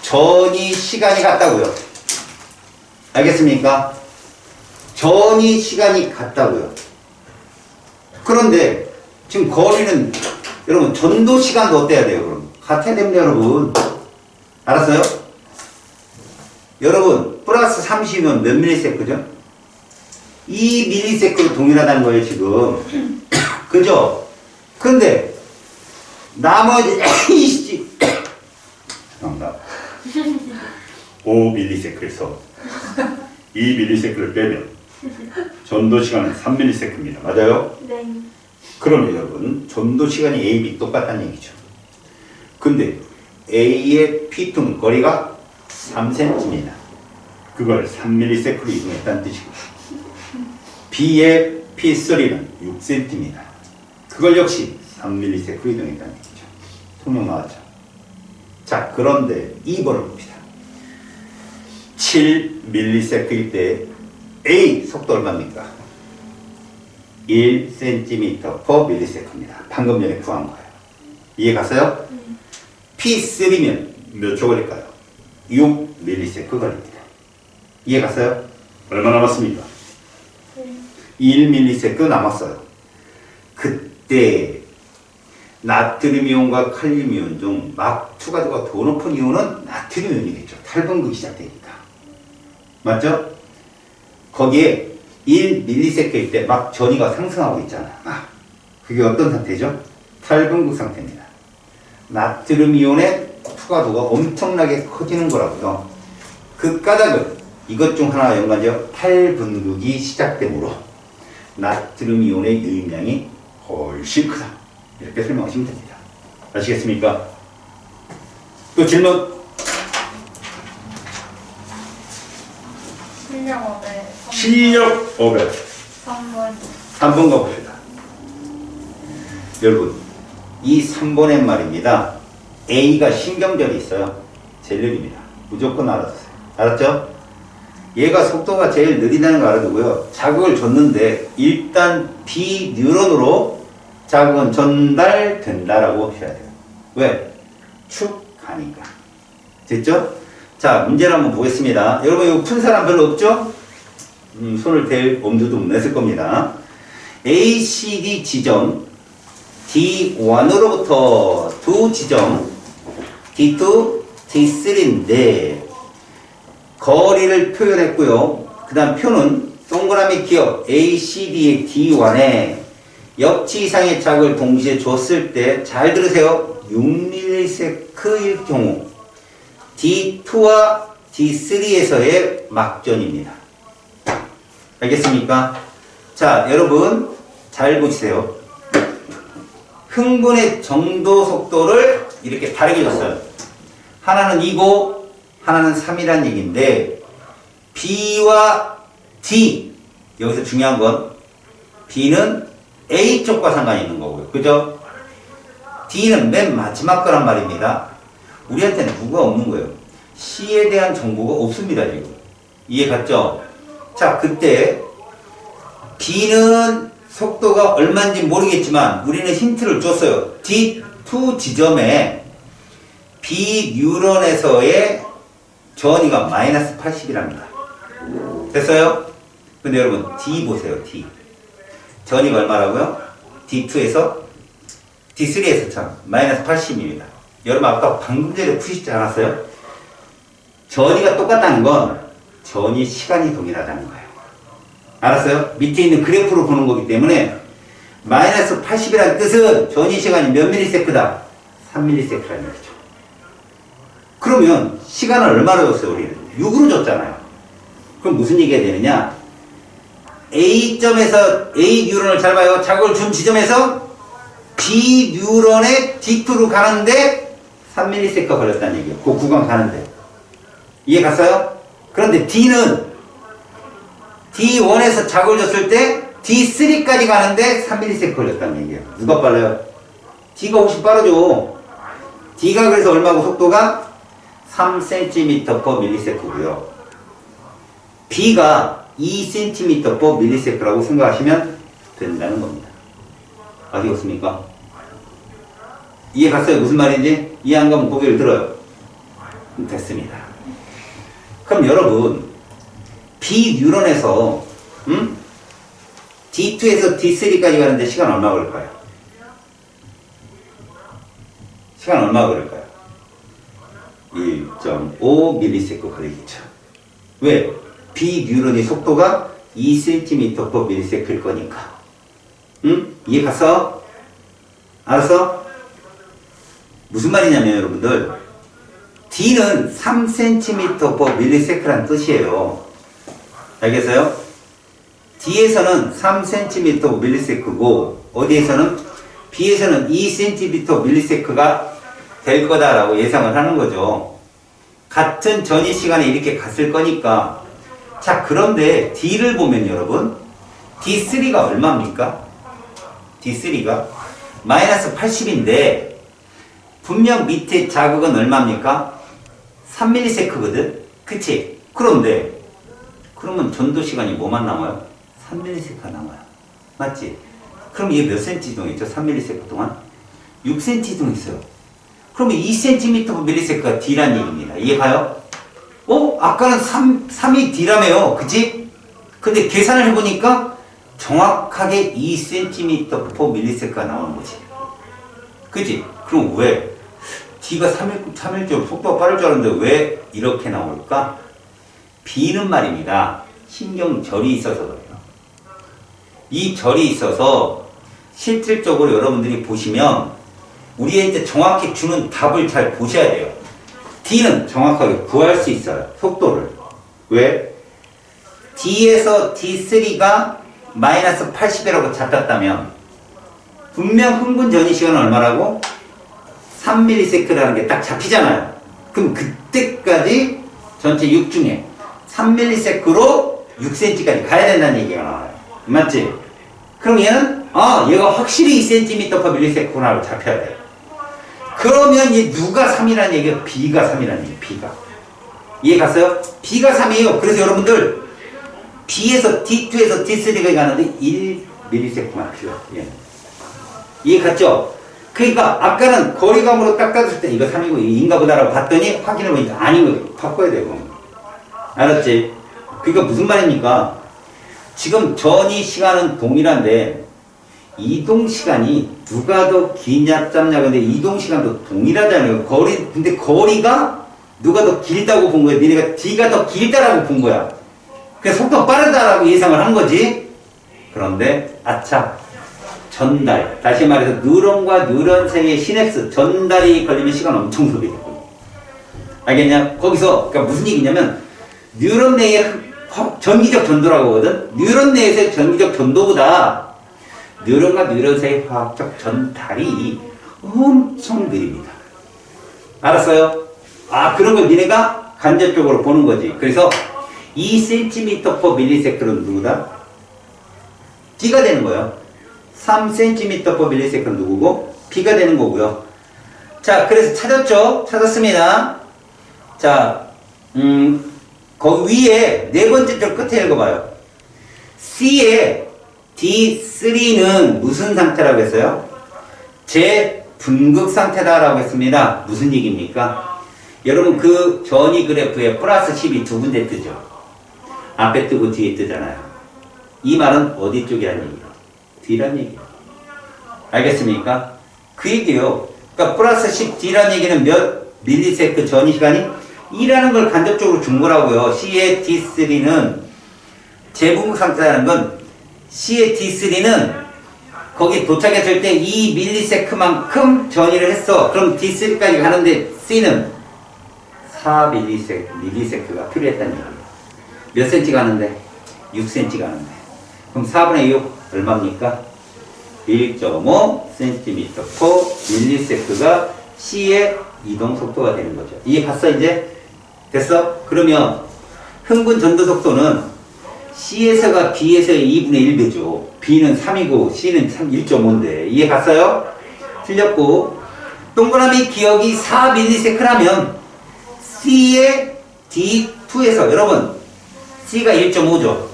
전이 시간이 같다고요. 알겠습니까? 전이 시간이 같다고요. 그런데 지금 거리는 여러분 전도 시간도 어때야 돼요? 그럼 같아야 됩니다, 여러분. 알았어요? 여러분 플러스 30이면 몇 밀리세크죠? 2ms로 동일하다는 거예요, 지금. 그죠? 근데 나머지 죄송합니다. 5ms에서 2ms를 빼면 전도 시간은 3ms입니다. 맞아요? 네. 그러면 여러분 전도 시간이 A, B 똑같다는 얘기죠. 근데 A의 P2는 거리가 3cm입니다. 그걸 3ms로 이동했다는 뜻이고, B의 P3는 6cm입니다. 그걸 역시 3ms로 이동했다는 얘기죠. 통역 나왔죠. 자, 그런데 2번을 봅시다. 7ms일 때 A 속도 얼마입니까? 1cm/ms입니다. 방금 전에 구한 거예요. 이해 갔어요? P3면 몇 초 걸릴까요? 6ms 걸립니다. 이해 갔어요? 얼마 남았습니까? 1ms 남았어요. 그때 나트륨이온과 칼륨이온 중 막 투과도가 더 높은 이온은 나트륨이온이겠죠. 탈분극이 시작되니까. 맞죠? 거기에 1ms일 때 막 전위가 상승하고 있잖아. 그게 어떤 상태죠? 탈분극 상태입니다. 나트륨 이온의 투과도가 엄청나게 커지는 거라고요. 그 까닭은 이것 중 하나가 연관되어 탈분극이 시작되므로 나트륨 이온의 유입량이 훨씬 크다. 이렇게 설명하시면 됩니다. 아시겠습니까? 또 질문? 실력 500. 3번. 3번 가봅시다. 여러분, 이 3번의 말입니다. A가 신경절이 있어요. 제일 느립니다. 무조건 알아두세요. 알았죠? 얘가 속도가 제일 느리다는 거 알아두고요. 자극을 줬는데 일단 B 뉴런으로 자극은 전달된다라고 하셔야 돼요. 왜? 축 가니까. 됐죠? 자, 문제를 한번 보겠습니다. 여러분 이거 푼 사람 별로 없죠? 손을 댈 엄두도 못 냈을 겁니다. A, C, D 지점 D1으로부터 두 지점 D2, D3인데 거리를 표현했고요. 그 다음 표는 동그라미 기억 A, C, D의 D1에 역지 이상의 자극을 동시에 줬을 때 잘 들으세요. 6ms일 경우 D2와 D3에서의 막전입니다. 알겠습니까? 자, 여러분 잘 보세요. 흥분의 정도 속도를 이렇게 다르게 줬어요. 하나는 2고 하나는 3이라는 얘기인데 B와 D, 여기서 중요한 건 B는 A 쪽과 상관이 있는 거고요. 그죠? D는 맨 마지막 거란 말입니다. 우리한테는 누가 없는 거예요. C에 대한 정보가 없습니다, 지금. 이해 갔죠? 자, 그때 B는 속도가 얼마인지 모르겠지만 우리는 힌트를 줬어요. D2 지점에 B 뉴런에서의 전이가 마이너스 80이랍니다. 됐어요? 근데 여러분 D 보세요. D 전이가 얼마라고요? D2에서 D3에서 참 마이너스 80입니다. 여러분 아까 방금 전에 푸시지 않았어요? 전이가 똑같다는 건 전이 시간이 동일하다는 거예요. 알았어요? 밑에 있는 그래프로 보는 거기 때문에 마이너스 80이라는 뜻은 전이 시간이 몇 밀리세크다? 3밀리세크라는 얘기죠. 그러면 시간을 얼마로 줬어요? 우리는 6으로 줬잖아요. 그럼 무슨 얘기가 되느냐? A점에서 A 뉴런을 잘 봐요. 자극을 준 지점에서 B 뉴런의 D2로 가는데 3밀리세크가 걸렸다는 얘기예요. 그 구간 가는데. 이해 갔어요? 그런데 D는 D1에서 자극을 줬을 때 D3까지 가는데 3밀리세크 걸렸다는 얘기예요. 누가 빨라요? D가 훨씬 빠르죠. D가 그래서 얼마고 속도가 3cm/ms고요. B가 2cm/ms라고 생각하시면 된다는 겁니다. 아시겠습니까? 이해 갔어요? 무슨 말인지? 이해 안 가면 고개를 들어요. 됐습니다. 그럼 여러분 B 뉴런에서 D2에서 D3까지 가는데 시간 얼마 걸릴까요? 시간 얼마 걸릴까요? 1.5ms 걸리겠죠. 왜? B 뉴런의 속도가 2cm/ms일 거니까. 응? 이해 갔어? 알았어? 무슨 말이냐면 여러분들 D는 3cm/ms라는 뜻이에요. 알겠어요? D에서는 3cm/ms고 어디에서는 B에서는 2cm/ms가 될 거다라고 예상을 하는 거죠. 같은 전이 시간에 이렇게 갔을 거니까. 자, 그런데 D를 보면 여러분 D3가 얼마입니까? D3가 마이너스 80인데 분명 밑에 자극은 얼마입니까? 3ms거든? 그치? 그런데 그러면 전도 시간이 뭐만 남아요? 3ms가 남아요. 맞지? 그럼 얘 몇 cm 이동했죠? 3ms 동안? 6cm 이동했어요. 그러면 2cm/ms가 D란 얘기입니다. 이해가요? 아까는 3이 D라며요. 그치? 근데 계산을 해보니까 정확하게 2cm/ms가 나오는 거지. 그치? 그럼 왜? D가 3일째 속도가 빠를 줄 알았는데 왜 이렇게 나올까? B는 말입니다. 신경절이 있어서 그래요. 이 절이 있어서 실질적으로 여러분들이 보시면 우리한테 정확히 주는 답을 잘 보셔야 돼요. D는 정확하게 구할 수 있어요. 속도를. 왜? D에서 D3가 마이너스 80이라고 잡혔다면 분명 흥분 전이 시간은 얼마라고? 3ms라는 게 딱 잡히잖아요. 그럼 그때까지 전체 6 중에 3ms로 6cm까지 가야 된다는 얘기가 나와요. 맞지? 그럼 얘는 얘가 확실히 2cm/ms구나로 잡혀야 돼요. 그러면 얘 누가 3이라는 얘기예요? B가 3이라는 얘기예요. B가. 이해 갔어요? B가 3이에요. 그래서 여러분들 B에서 D2에서 D3가 가는데 1ms만 필요해요. 얘는. 이해 갔죠? 그러니까 아까는 거리감으로 딱 따졌을 때 이거 3이고 인가 보다라고 봤더니 확인해 보니까 아닌 거예요. 바꿔야 되고. 알았지? 그러니까 무슨 말입니까? 지금 전이 시간은 동일한데 이동 시간이 누가 더 기냐 짧냐 근데 이동 시간도 동일하잖아요. 근데 거리가 누가 더 길다고 본 거야. 니네가 D가 더 길다라고 본 거야. 그래서 속도가 빠르다라고 예상을 한 거지. 그런데 아차 전달, 다시 말해서 뉴런과 뉴런 사이의 시냅스 전달이 걸리면 시간 엄청 소비되거든. 알겠냐? 거기서 그러니까 무슨 얘기냐면 뉴런 내의 전기적 전도라고 하거든. 뉴런 내에서의 전기적 전도보다 뉴런과 뉴런 사이의 화학적 전달이 엄청 느립니다. 알았어요? 그런 걸 니네가 간접적으로 보는 거지. 그래서 2cm/ms는 누구다? D가 되는 거예요. 3cm/ms는 누구고? B가 되는 거고요. 자, 그래서 찾았죠? 찾았습니다. 자, 거기 위에 네 번째 줄 끝에 읽어봐요. C의 D3는 무슨 상태라고 했어요? 재분극 상태다라고 했습니다. 무슨 얘기입니까? 여러분 그 전위 그래프에 플러스 10이 두 군데 뜨죠. 앞에 뜨고 뒤에 뜨잖아요. 이 말은 어디 쪽이라는 얘기예요? D란 얘기예요. 알겠습니까? 그 얘기예요. 그러니까 플러스 10D란 얘기는 몇 밀리세컨 전위 시간이 2라는 걸 간접적으로 준 거라고요. C의 D3는 재분극 상태라는 건 C의 D3는 거기 도착했을 때 2밀리세크만큼 전이를 했어. 그럼 D3까지 가는데 C는 4밀리세크가 필요했다는 얘기예요. 몇 cm 가는데? 6cm 가는데. 그럼 4분의 6 얼마입니까? 1.5cm per 밀리세크가 C의 이동 속도가 되는 거죠. 이해 갔어 이제? 됐어? 그러면 흥분 전도 속도는 C에서가 B에서의 2분의 1배죠. B는 3이고 C는 1.5인데 이해 갔어요? 틀렸고 동그라미 기억이 4ms라면 C의 D2에서 여러분 C가 1.5죠.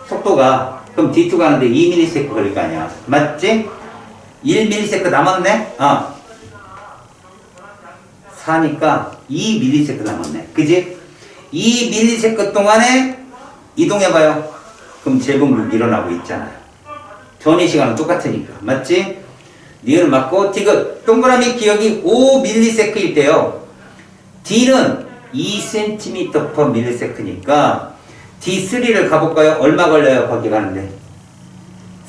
속도가 그럼 D2 가는데 2ms 걸릴 거 아니야. 맞지? 1ms 남았네? 4니까 2ms 남았네. 그지? 2ms 동안에 이동해봐요. 그럼 재분극 일어나고 있잖아요. 전위 시간은 똑같으니까. 맞지? 니은 맞고 디귿 동그라미 기억이 5ms일 때요. D는 2cm per ms니까 D3를 가볼까요? 얼마 걸려요? 거기 가는데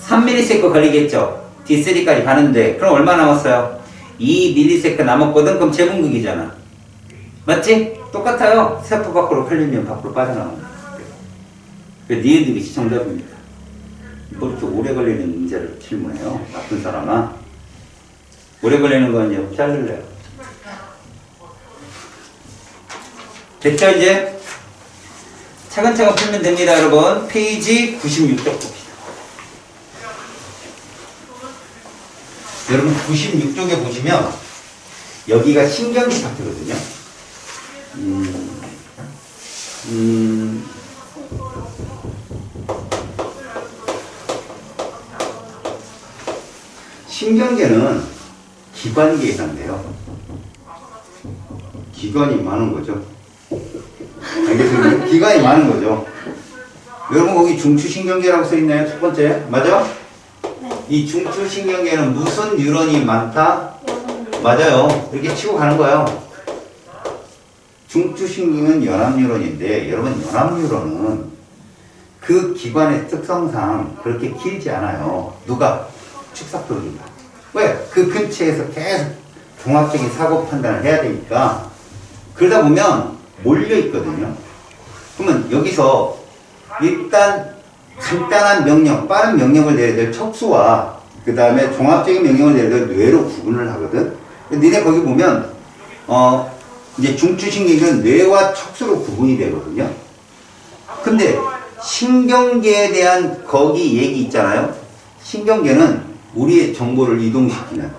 3ms 걸리겠죠? D3까지 가는데 그럼 얼마 남았어요? 2ms 남았거든. 그럼 재분극이잖아. 맞지? 똑같아요. 세포 밖으로 흘리면 밖으로 빠져나옵니다. 니은들이 시청자입니다. 뭐 이렇게 오래 걸리는 문제를 질문해요. 나쁜 사람아. 오래 걸리는 건요. 자를래요. 됐죠 이제? 차근차근 풀면 됩니다 여러분. 페이지 96쪽 봅시다. 여러분 96쪽에 보시면 여기가 신경기 파트거든요. 신경계는 기관계에 해당돼요. 기관이 많은 거죠. 알겠습니까? 기관이 많은 거죠. 여러분 거기 중추신경계라고 써있나요? 첫 번째. 맞아? 네. 이 중추신경계는 무슨 뉴런이 많다? 맞아요. 이렇게 치고 가는 거예요. 중추신경은 연합뉴런인데 여러분 연합뉴런은 그 기관의 특성상 그렇게 길지 않아요. 누가? 축삭도리가. 왜? 그 근처에서 계속 종합적인 사고 판단을 해야 되니까 그러다 보면 몰려 있거든요. 그러면 여기서 일단 간단한 명령, 빠른 명령을 내려야 될 척수와 그 다음에 종합적인 명령을 내려야 될 뇌로 구분을 하거든. 니네 거기 보면 이제 중추신경은 뇌와 척수로 구분이 되거든요. 근데 신경계에 대한 거기 얘기 있잖아요. 신경계는 우리의 정보를 이동시키는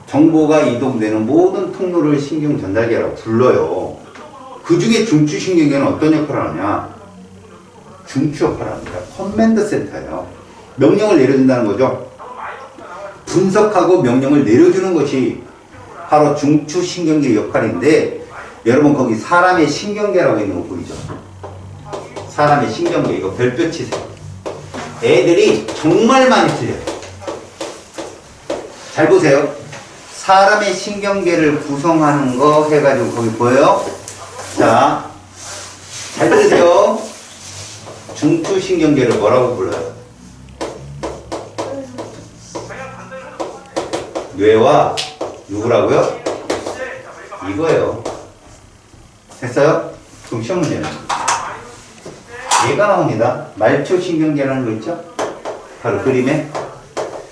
정보가 이동되는 모든 통로를 신경 전달계라고 불러요. 그 중에 중추신경계는 어떤 역할을 하냐? 중추 역할을 합니다. 커맨드 센터예요. 명령을 내려준다는 거죠. 분석하고 명령을 내려주는 것이 바로 중추신경계 역할인데 여러분 거기 사람의 신경계라고 있는 거 보이죠? 사람의 신경계 이거 별표 치세요. 애들이 정말 많이 틀려요. 잘 보세요. 사람의 신경계를 구성하는 거 해가지고 거기 보여요? 자, 잘 들으세요. 중추신경계를 뭐라고 불러요? 뇌와 누구라고요? 이거예요. 됐어요? 그럼 시험 문제는 얘가 나옵니다. 말초신경계라는 거 있죠? 바로 그림에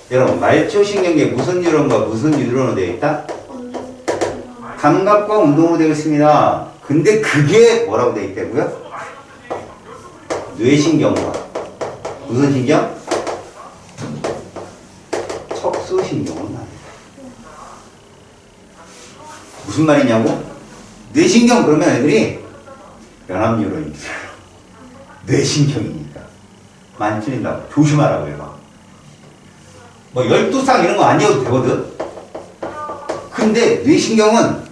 여러분 말초신경계 무슨 뉴런과 무슨 뉴런으로 되어 있다? 감각과 운동으로 되어 있습니다. 근데 그게 뭐라고 되어 있다고요? 뇌신경과 무슨 신경? 척수신경은 아니다. 무슨 말이냐고? 뇌신경 그러면 애들이 연합뉴런인 줄 알아요. 뇌신경이니까. 많이 틀린다고. 조심하라고 해봐. 뭐 12쌍 이런 거 아니어도 되거든. 근데 뇌신경은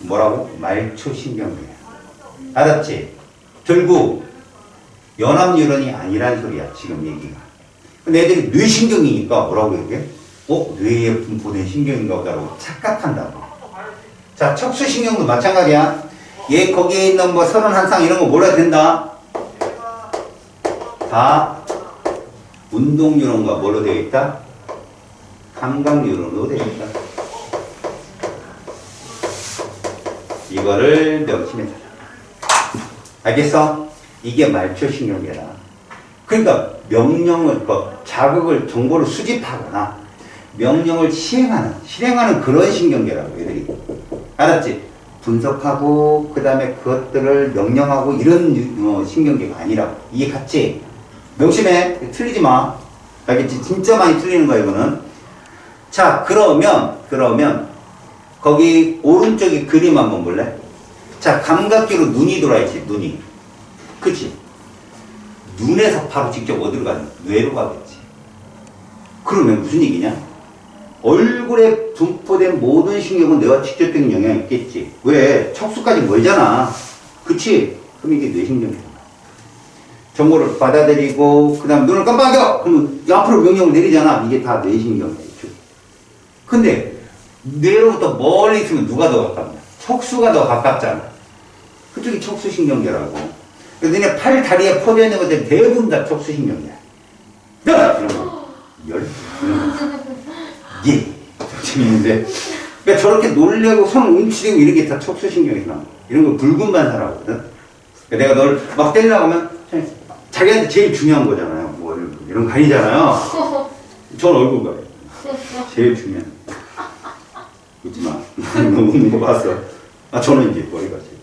뭐라고? 말초신경이야. 알았지? 결국 연합뉴런이 아니란 소리야 지금 얘기가. 근데 애들이 뇌신경이니까 뭐라고 얘기해? 뇌에 분포된 신경인가 보다라고 착각한다고. 자, 척수신경도 마찬가지야. 얘 거기에 있는 뭐 31쌍 이런 거 몰라도 된다. 다 운동뉴런과 뭘로 되어 있다? 감각뉴런으로 되어 있다. 이거를 명심해서. 알겠어? 이게 말초신경계다. 그러니까 명령을, 자극을, 정보를 수집하거나 명령을 실행하는 그런 신경계라고 얘들이. 알았지? 분석하고 그 다음에 그것들을 명령하고 이런 신경계가 아니라고. 이해 갔지? 명심해. 틀리지 마. 알겠지? 진짜 많이 틀리는 거야 이거는. 자, 그러면 거기 오른쪽에 그림 한번 볼래? 자, 감각기로 눈이 돌아있지. 눈이. 그치? 눈에서 바로 직접 어디로 가냐? 뇌로 가겠지. 그러면 무슨 얘기냐? 얼굴에 분포된 모든 신경은 뇌와 직접적인 영향이 있겠지. 왜? 척수까지 멀잖아. 그치? 그럼 이게 뇌신경이야. 정보를 받아들이고 그 다음 눈을 깜빡여! 그러면 앞으로 명령을 내리잖아. 이게 다 뇌신경이야. 근데 뇌로부터 멀리 있으면 누가 더 가깝냐? 척수가 더 가깝잖아. 그쪽이 척수신경계라고. 그래서 너네 팔, 다리에 퍼져 있는 것들 대부분 다 척수신경이야. 이런 거. 예. 재밌는데. 그러니까 저렇게 놀래고 손을 움츠리고 이런 게 다 척수신경에서 나온 거야. 이런 걸 붉은 반사라고 하거든. 그러니까 내가 널 막 때리려고 하면 자기한테 제일 중요한 거잖아요. 뭐 이런 거 아니잖아요. 전 얼굴 봐요. 제일 중요한. 웃지 마. 너 웃는 거 봤어. 저는 이제 머리가 제일.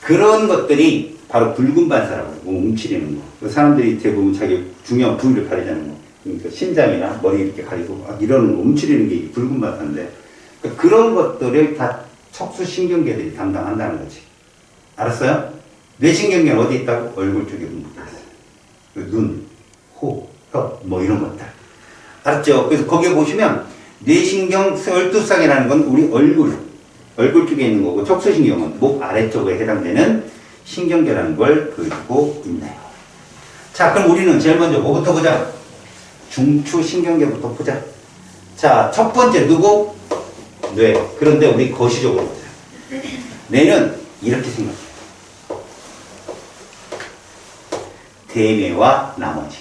그런 것들이 바로 붉은 반사라고 해요. 움츠리는 거. 사람들이 대부분 자기 중요한 부위를 가리자는 거. 그러니까 신장이나 머리 이렇게 가리고 이런 움츠리는 게 붉은 반사인데 그러니까 그런 것들을 다 척수신경계들이 담당한다는 거지. 알았어요? 뇌신경계는 어디 있다고? 얼굴 쪽에 분포되어 있어요. 눈, 코, 혀, 뭐 이런 것들. 알았죠? 그래서 거기에 보시면 뇌신경 12쌍이라는 건 우리 얼굴 쪽에 있는 거고 척수신경은 목 아래쪽에 해당되는 신경계라는 걸 그리고 있네요. 자, 그럼 우리는 제일 먼저 뭐부터 보자? 중추신경계부터 보자. 자, 첫 번째 누구? 뇌. 그런데 우리 거시적으로 보자. 뇌는 이렇게 생각해. 대뇌와 나머지.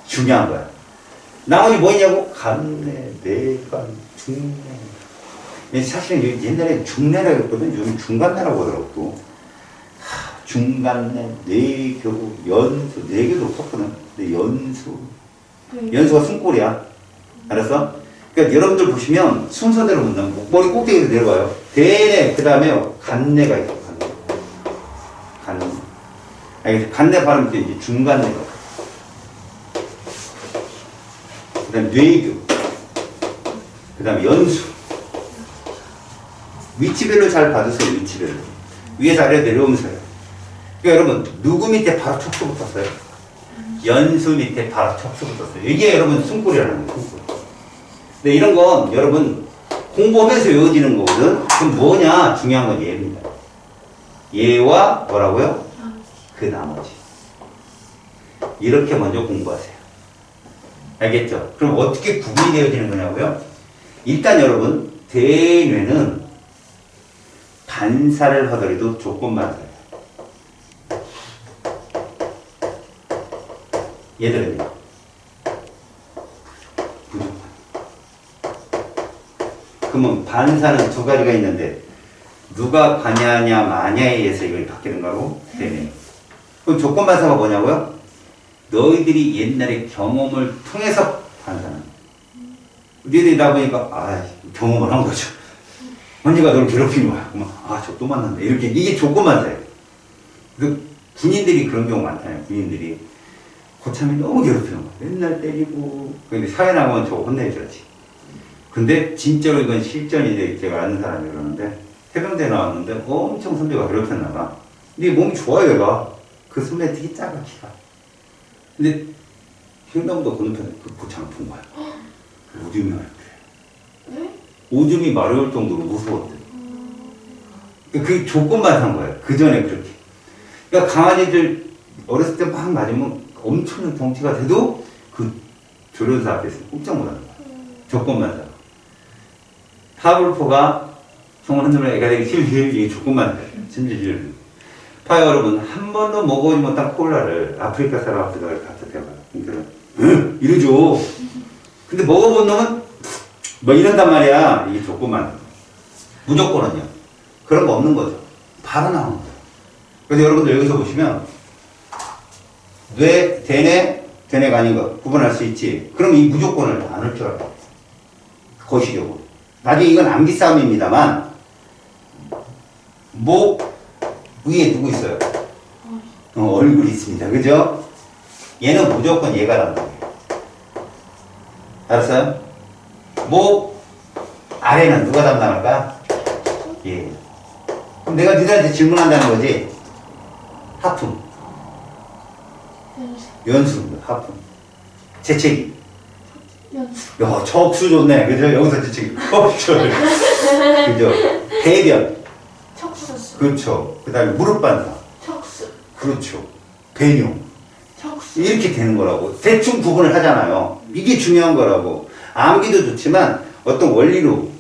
중요한 거야. 나머지 뭐 있냐고? 간내, 뇌관, 중내. 사실은 옛날에 중내라고 했거든. 요즘 중간내라고 하더라고. 중간내, 뇌교, 연수, 뇌교도 없었거든. 근데 연수가 숨골이야. 알았어? 그러니까 여러분들 보시면 순서대로 본다면 머리 꼭대기로 내려가요. 대뇌, 그 다음에 간내가 있어. 간내. 알겠지? 간내 발음 때 이제 중간내가. 그 다음에 뇌교. 그 다음에 연수. 위치별로 잘 받으세요, 위치별로. 위에서 아래로 내려오면서요. 그러니까 여러분, 누구 밑에 바로 척수 붙었어요? 연수 밑에 바로 척수 붙었어요. 이게 여러분 숨골이라는 거예요, 숨골. 근데 이런 건 여러분 공부하면서 외워지는 거거든? 그럼 뭐냐? 중요한 건 얘입니다. 얘와 뭐라고요? 그 나머지. 이렇게 먼저 공부하세요. 알겠죠? 그럼 어떻게 구분이 되어지는 거냐고요? 일단 여러분, 대뇌는 반사를 하더라도 조건 반사예요. 얘들은요. 무조건. 그러면 반사는 두 가지가 있는데 누가 관여하냐 마냐에 의해서 이걸 바뀌는 거고 대뇌. 그럼 조건 반사가 뭐냐고요? 너희들이 옛날에 경험을 통해서 반사하는 거야. 너희들이 나 보니까 경험을 한 거죠. 언니가 너를 괴롭힌 거야. 그러면 저 또 만났네. 이렇게 이게 조건 반사예요. 그 군인들이 그런 경우 많잖아요. 군인들이 고참이 너무 괴롭히는 거야. 맨날 때리고. 근데 사회 나가면 저거 혼내줘야지. 근데 진짜로 이건 실전이 제가 아는 사람이 그러는데 해병대 나왔는데 엄청 선배가 괴롭혔나 봐. 근데 몸이 좋아요, 얘가. 그 소매 되게 작아, 키가. 근데 횡단보도 건너편에 그 고창을 본 거야. 오줌이 마렵대. 네? 오줌이 마려울 정도로 무서웠대. 그 조건만 산 거예요. 그 전에 그렇게. 그러니까 강아지들 어렸을 때 막 맞으면 엄청난 덩치가 돼도 그 조련사 앞에서 꼼짝 못 하는 거야. 조건만 사. 파블포가 성을 흔들면 애가 되기 싫은 이게 조건만 사. 심지어 봐요, 여러분. 한 번도 먹어보지 못한 콜라를 아프리카 사람한테 갖다 대봐요. 그러니까, 응? 이러죠. 근데 먹어본 놈은 뭐 이런단 말이야. 이게 조건만. 무조건은요. 그런 거 없는 거죠. 바로 나오는 거예요. 그래서 여러분들 여기서 보시면 대뇌가 아닌 거 구분할 수 있지. 그럼 이 무조건을 다 안 할 줄 알아요. 거시적으로. 나중에 이건 암기 싸움입니다만 목 위에 누구 있어요? 얼굴이 있습니다. 그죠? 얘는 무조건 얘가 담당해요. 알았어요? 목 아래는 누가 담당할까? 예. 그럼 내가 니들한테 질문한다는 거지. 하품. 연수입니다. 하품. 재채기. 연수. 야, 척수 좋네. 그죠? 여기서 재채기. 그죠? 배변. 척수. 그렇죠. 그 다음에 무릎 반사. 척수. 그렇죠. 배뇨. 척수. 이렇게 되는 거라고. 대충 구분을 하잖아요. 이게 중요한 거라고. 암기도 좋지만 어떤 원리로.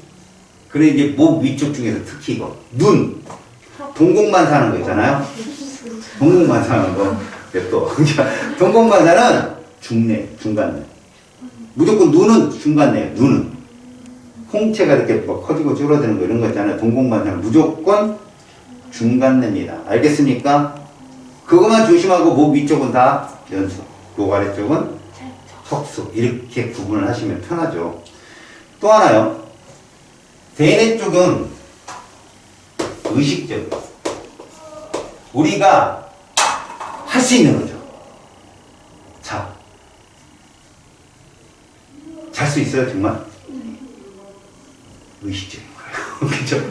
그래 이제 목 위쪽 중에서 특히 이거. 눈. 동공반사하는 거 있잖아요. 동공반사하는 거. 또 동공반사는 중간내. 무조건 눈은 중간내예요. 눈은. 홍채가 이렇게 뭐 커지고 줄어드는 거 이런 거 있잖아요. 동공반사는 무조건 중간내입니다. 알겠습니까? 그것만 조심하고 목 위쪽은 다 연수, 목 아래쪽은 척수. 이렇게 구분을 하시면 편하죠. 또 하나요. 대뇌 쪽은 의식적. 우리가 할 수 있는 거죠. 자. 잘 수 있어요, 정말? 의식적인 거예요. 그죠?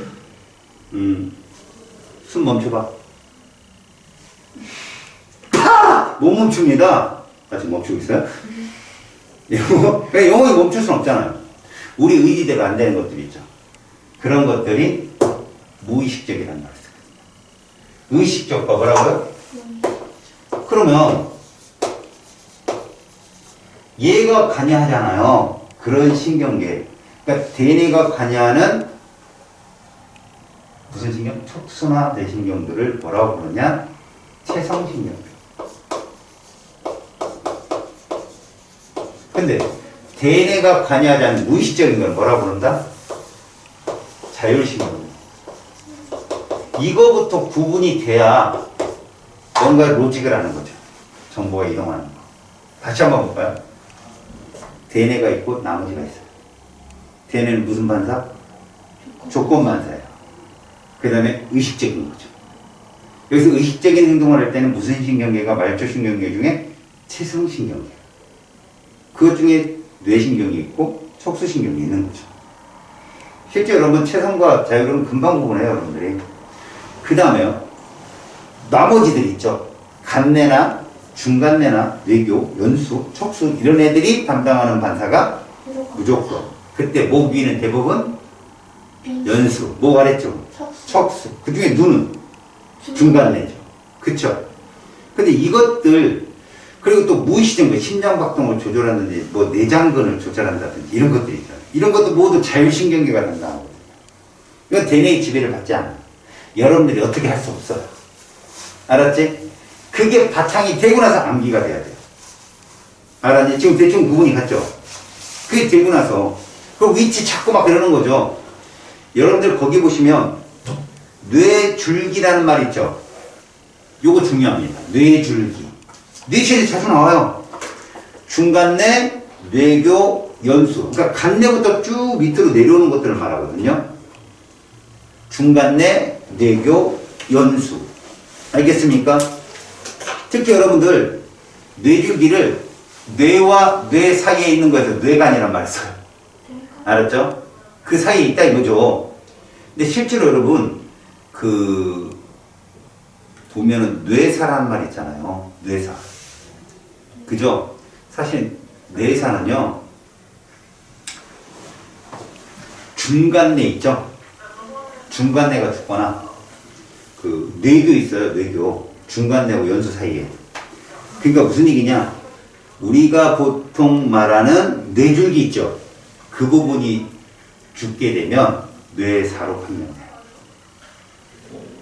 숨 멈춰봐. 못 멈춥니다. 지금 멈추고 있어요? 영혼이 멈출 수는 없잖아요. 우리 의지대로 안 되는 것들이 있죠. 그런 것들이 무의식적이라는 말을 쓰거든요. 의식적과 뭐라고요? 그러면 얘가 관여하잖아요. 그런 신경계. 그러니까 대뇌가 관여하는 무슨 신경? 척수나 뇌신경들을 뭐라고 부르냐? 체성신경들. 근데 대뇌가 관여하지 않는 무의식적인 걸 뭐라고 부른다? 자율신경. 이거부터 구분이 돼야 뭔가 로직을 하는 거죠. 정보가 이동하는 거. 다시 한번 볼까요? 대뇌가 있고 나머지가 있어요. 대뇌는 무슨 반사? 조건 반사예요. 그 다음에 의식적인 거죠. 여기서 의식적인 행동을 할 때는 무슨 신경계가 말초신경계 중에 체성신경계. 그것 중에 뇌신경이 있고 척수신경이 있는 거죠. 실제 여러분 체성과 자율은 금방 구분해요, 여러분들이. 그 다음에요. 나머지들 있죠. 간내나 중간내나 뇌교, 연수, 척수 이런 애들이 담당하는 반사가 무조건. 그때 목 위는 대부분 연수, 목 아래쪽 척수. 그 중에 눈은 중간내죠. 그쵸? 근데 이것들 그리고 또 무의식적인 거 심장박동을 조절한다든지 뭐 내장근을 조절한다든지 이런 것들이 있잖아요. 이런 것도 모두 자율신경계가 담당하거든요. 이건 대뇌의 지배를 받지 않아요. 여러분들이 어떻게 할 수 없어요. 알았지? 그게 바탕이 되고 나서 암기가 돼야 돼요. 알았니? 지금 대충 구분이 갔죠? 그게 되고 나서 그 위치 찾고 막 그러는 거죠. 여러분들 거기 보시면 뇌줄기라는 말 있죠? 요거 중요합니다. 뇌줄기. 뇌실이 자주 나와요. 중간내, 뇌교, 연수. 그러니까 간내부터 쭉 밑으로 내려오는 것들을 말하거든요. 중간내, 뇌교, 연수. 알겠습니까? 특히 여러분들 뇌줄기를 뇌와 뇌 사이에 있는 거에서 뇌간이란 말을 써요. 알았죠? 그 사이에 있다 이거죠. 근데 실제로 여러분 그 보면은 뇌사라는 말 있잖아요. 뇌사. 그죠? 사실 뇌사는요. 중간뇌 있죠? 중간뇌가 죽거나 그 뇌교 있어요. 뇌교. 중간뇌하고 연수 사이에. 그러니까 무슨 얘기냐? 우리가 보통 말하는 뇌줄기 있죠? 그 부분이 죽게 되면 뇌사로 판명돼요.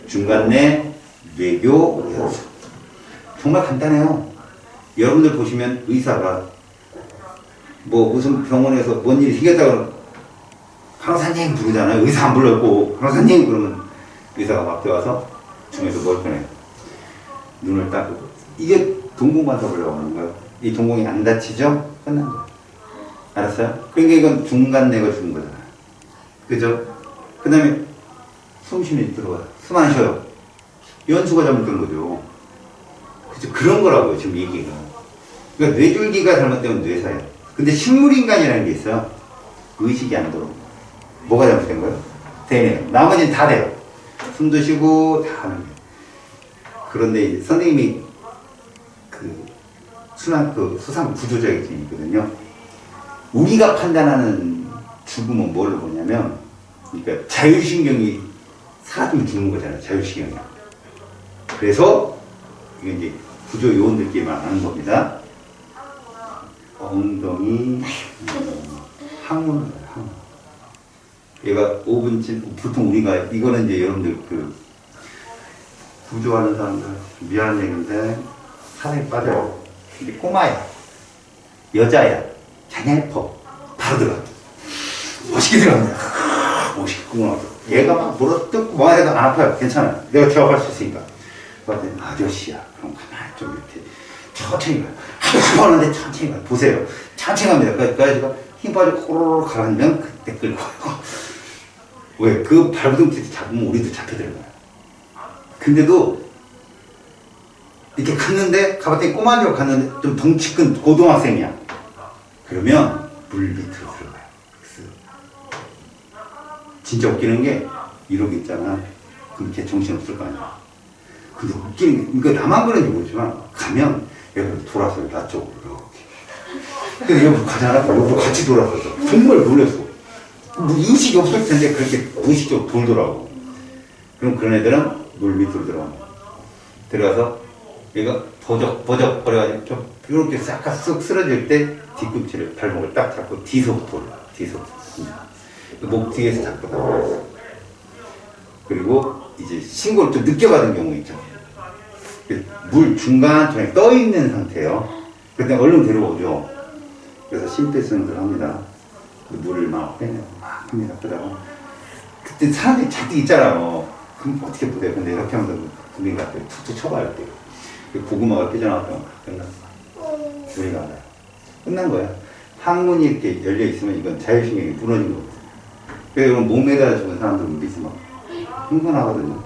중간뇌, 뇌교, 연수. 정말 간단해요. 여러분들 보시면 의사가 뭐 무슨 병원에서 뭔 일이 생겼다 그러면 간호사님 부르잖아요. 의사 안 불렀고 간호사님 그러면 의사가 막 들어와서 중에서 뭘 꺼내요. 눈을 딱 이게 동공반사부라고 하는 거예요. 이 동공이 안 다치죠? 끝난 거예요. 알았어요? 그러니까 이건 중간뇌가 죽은 거잖아요. 그죠? 그 다음에 숨쉬는 들어와요. 숨 안 쉬어요. 연수가 잘못된 거죠. 그죠? 그런 거라고요, 지금 얘기가. 그러니까 뇌줄기가 잘못되면 뇌사예요. 근데 식물인간이라는 게 있어요. 의식이 안 들어오고. 뭐가 잘못된 거예요? 되네요. 나머지는 다 돼요. 숨도 쉬고 다 하는 거예요. 그런데 이제 선생님이 그 수상 구조적인 있거든요. 우리가 판단하는 죽음은 뭘로 보냐면, 그러니까 자율신경이 사라지면 죽는 거잖아요. 자율신경이. 그래서 이게 이제 구조 요원들끼리만 아는 겁니다. 엉덩이, 항문. 얘가 5분쯤, 보통 우리가, 이거는 이제 여러분들 그, 구조하는 사람들, 미안한 얘기인데, 산에 빠져요. 근데 꼬마야. 여자야. 자녀퍼. 바로 들어가. 멋있게 들어갑니다. 멋있게 끄고 얘가 막 물어뜯고 뭐 해도 안 아파요. 괜찮아요. 내가 기억할 수 있으니까. 그랬더니, 아저씨야. 그럼 가만히 좀 이렇게. 천천히 가요. 하고 하는데 천천히 가요. 보세요. 천천히 갑니다. 그래가지고 힘 빠지고 코로로 가라앉으면 그때 끌고 가요. 왜? 그 발부둥 잡으면 우리도 잡혀 들어가요. 근데도 이렇게 갔는데, 가봤더니 꼬마지로 갔는데 좀 덩치 큰 고등학생이야. 그러면 물 밑으로 들어가요. 진짜 웃기는 게 이러고 있잖아. 그럼 걔 정신없을 거 아니야. 근데 웃기는 게, 그러니까 나만 그런지 모르지만 가면 얘가 돌아서요. 나 쪽으로 이렇게. 근데 여기 가잖아. 여기 같이 돌아서죠. 정말 놀랐어. 뭐 의식이 없을 텐데 그렇게 의식적으로 돌더라고. 그럼 그런 애들은 물 밑으로 들어가서 얘가 버적 거려가지고 좀 이렇게 싹 쓰러질 때 뒤꿈치를 발목을 딱 잡고 뒤서부터 올라. 뒤서부터. 목 뒤에서 잡고 나와요. 그리고 이제 신고를 좀 늦게 받은 경우 있죠. 물 중간쯤에 떠 있는 상태예요. 그때 얼른 데려오죠. 그래서 심폐소생술을 합니다. 물을 막 빼내고 막 합니다. 그러다가 그때 사람들이 잔뜩 있잖아요. 그럼 어떻게 보세요? 근데 이렇게 하면서 분명히 갔더니 툭툭 쳐봐요. 고구마가 삐져나왔다면 끝났어. 소리가 안 나요. 끝난 거야. 항문이 이렇게 열려 있으면 이건 자율신경이 무너진 거거든요. 그래서 몸에다 죽은 사람들은 밑에 막 흥분하거든요.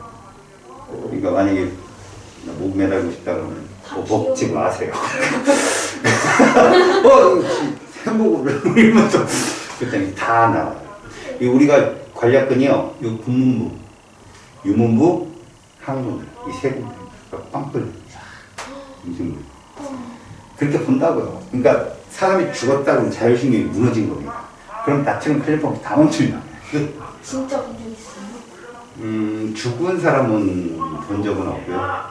그러니까 만약에 목 매달고 싶다 그러면 먹지 마세요. 행복을 울면서 그랬더니 다 나와요. 이 우리가 관략근이요, 이 분문부, 유문부, 항문, 이 세 군데 빵 뚫려. 음식물. 그렇게 본다고요. 그러니까 사람이 죽었다 그러면 자율신경이 무너진 겁니다. 그럼 나처럼 클리퍼가 다 멈춥니다. 진짜 본 적 있어요? 죽은 사람은 본 적은 없고요.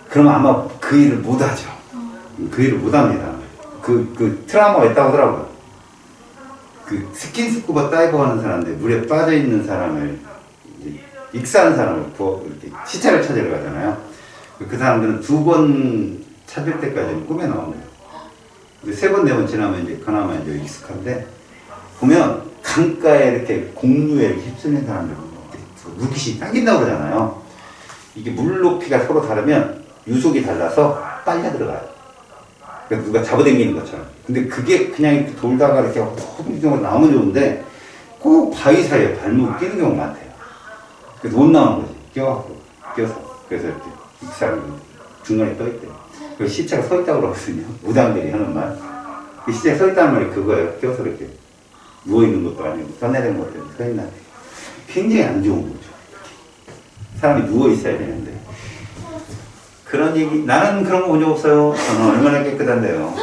그럼 아마 그 일을 못 하죠. 그 일을 못 합니다. 그 트라우마가 있다고 하더라고요. 그 스킨스쿠버 다이버 하는 사람들, 물에 빠져 있는 사람을, 익사하는 사람을 이렇게 시체를 찾으러 가잖아요. 그 사람들은 2번 찾을 때까지는 꿈에 나옵니다. 3번, 4번 지나면 이제 그나마 이제 익숙한데, 보면 강가에 이렇게 공류에 휩쓸린 사람들 물깃이 당긴다고 그러잖아요. 이게 물 높이가 서로 다르면 유속이 달라서 빨려 들어가요. 그러니까 누가 잡아당기는 것처럼. 근데 그게 그냥 이렇게 돌다가 이렇게 허둥지둥 나오면 좋은데 꼭 바위 사이에 발목이 끼는 경우가 많대요. 그래서 못 나오는 거지. 끼어서. 그래서 이렇게 익사를 중간에 떠있대요. 그 시체가 서 있다고 그러거든요. 무당들이 하는 말. 그 시체가 서 있다는 말이 그거예요. 끼어서 이렇게 누워있는 것도 아니고 떠내린 것도 서 있나. 굉장히 안 좋은 거죠. 사람이 누워있어야 되는데. 그런 얘기, 나는 그런 거 본 적 없어요. 저는 얼마나 깨끗한데요.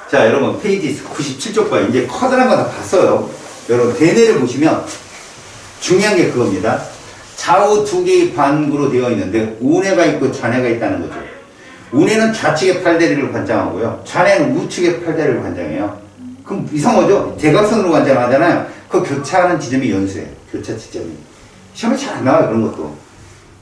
자, 여러분, 페이지 97쪽 봐요. 이제 커다란 거 다 봤어요. 여러분, 대뇌를 보시면 중요한 게 그겁니다. 좌우 두 개의 반구로 되어 있는데, 우뇌가 있고 좌뇌가 있다는 거죠. 우뇌는 좌측의 팔다리를 관장하고요. 좌뇌는 우측의 팔다리를 관장해요. 그럼 이상하죠? 대각선으로 관장하잖아요. 그 교차하는 지점이 연수예요. 교차 지점이. 시험에 잘 안 나와요, 그런 것도.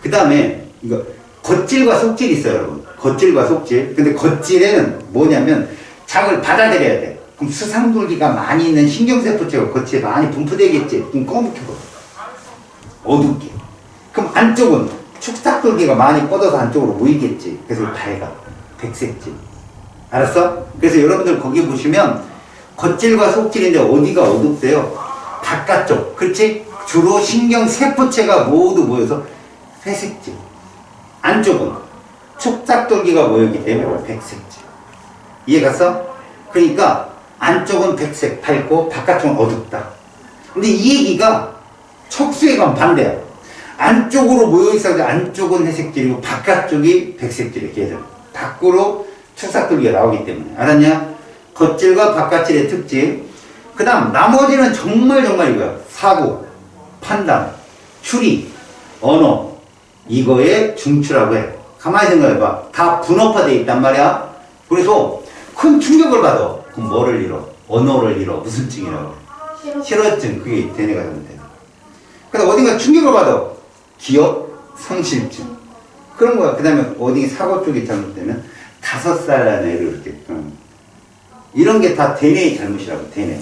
그 다음에, 이거, 겉질과 속질이 있어요, 여러분. 겉질과 속질. 근데 겉질에는 뭐냐면, 작을 받아들여야 돼. 그럼 수상돌기가 많이 있는 신경세포체가 겉에 많이 분포되겠지. 좀 검게 보여. 어둡게. 그럼 안쪽은 축삭돌기가 많이 뻗어서 안쪽으로 모이겠지. 그래서 밝아. 백색질. 알았어? 그래서 여러분들 거기 보시면 겉질과 속질인데 어디가 어둡대요? 바깥쪽. 그렇지? 주로 신경세포체가 모두 모여서 회색질. 안쪽은 축삭돌기가 모였기 때문에 백색질. 이해갔어? 그러니까 안쪽은 백색 밝고 바깥쪽은 어둡다. 근데 이 얘기가 척수에 가면 반대야. 안쪽으로 모여있어도 안쪽은 회색질이고 바깥쪽이 백색질이야. 걔들 밖으로 축삭돌기가 나오기 때문에. 알았냐? 겉질과 바깥질의 특징. 그 다음 나머지는 정말 이거야. 사고, 판단, 추리, 언어 이거에 중추라고 해. 가만히 생각해봐. 다 분업화되어 있단 말이야. 그래서 큰 충격을 받아. 그럼 뭐를 잃어? 언어를 잃어. 무슨 증이라고? 실어증. 그게 대뇌가 잘못돼. 그다음 어딘가 충격을 받아. 기억 상실증. 그런 거야. 그 다음에 어디 사고 쪽이 잘못되면 5살이라는 애를 이렇게. 이런 게 다 대뇌의 잘못이라고. 대뇌.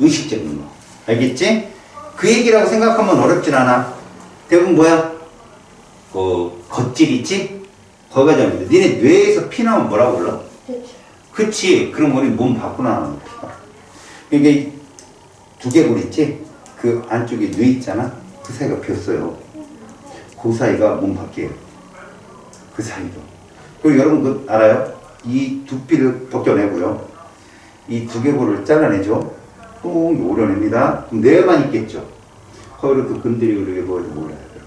의식적인 거. 알겠지? 그 얘기라고 생각하면 어렵진 않아. 대부분 뭐야? 겉질 있지? 거기가 잘못돼. 니네 뇌에서 피 나오면 뭐라고 불러? 그치. 그럼 우리 몸 밖으로 나오는 피가. 이게 두개골 있지? 그 안쪽에 뇌 있잖아? 그 사이가 비었어요. 그 사이가 몸 밖이에요. 그 사이도. 그리고 여러분 그 알아요? 이 두피를 벗겨내고요. 이 두개골을 잘라내죠? 꼭 오려냅니다. 그럼 뇌만 있겠죠? 거기를 그 건드리고 이렇게 뭐를 몰라요, 여러분들.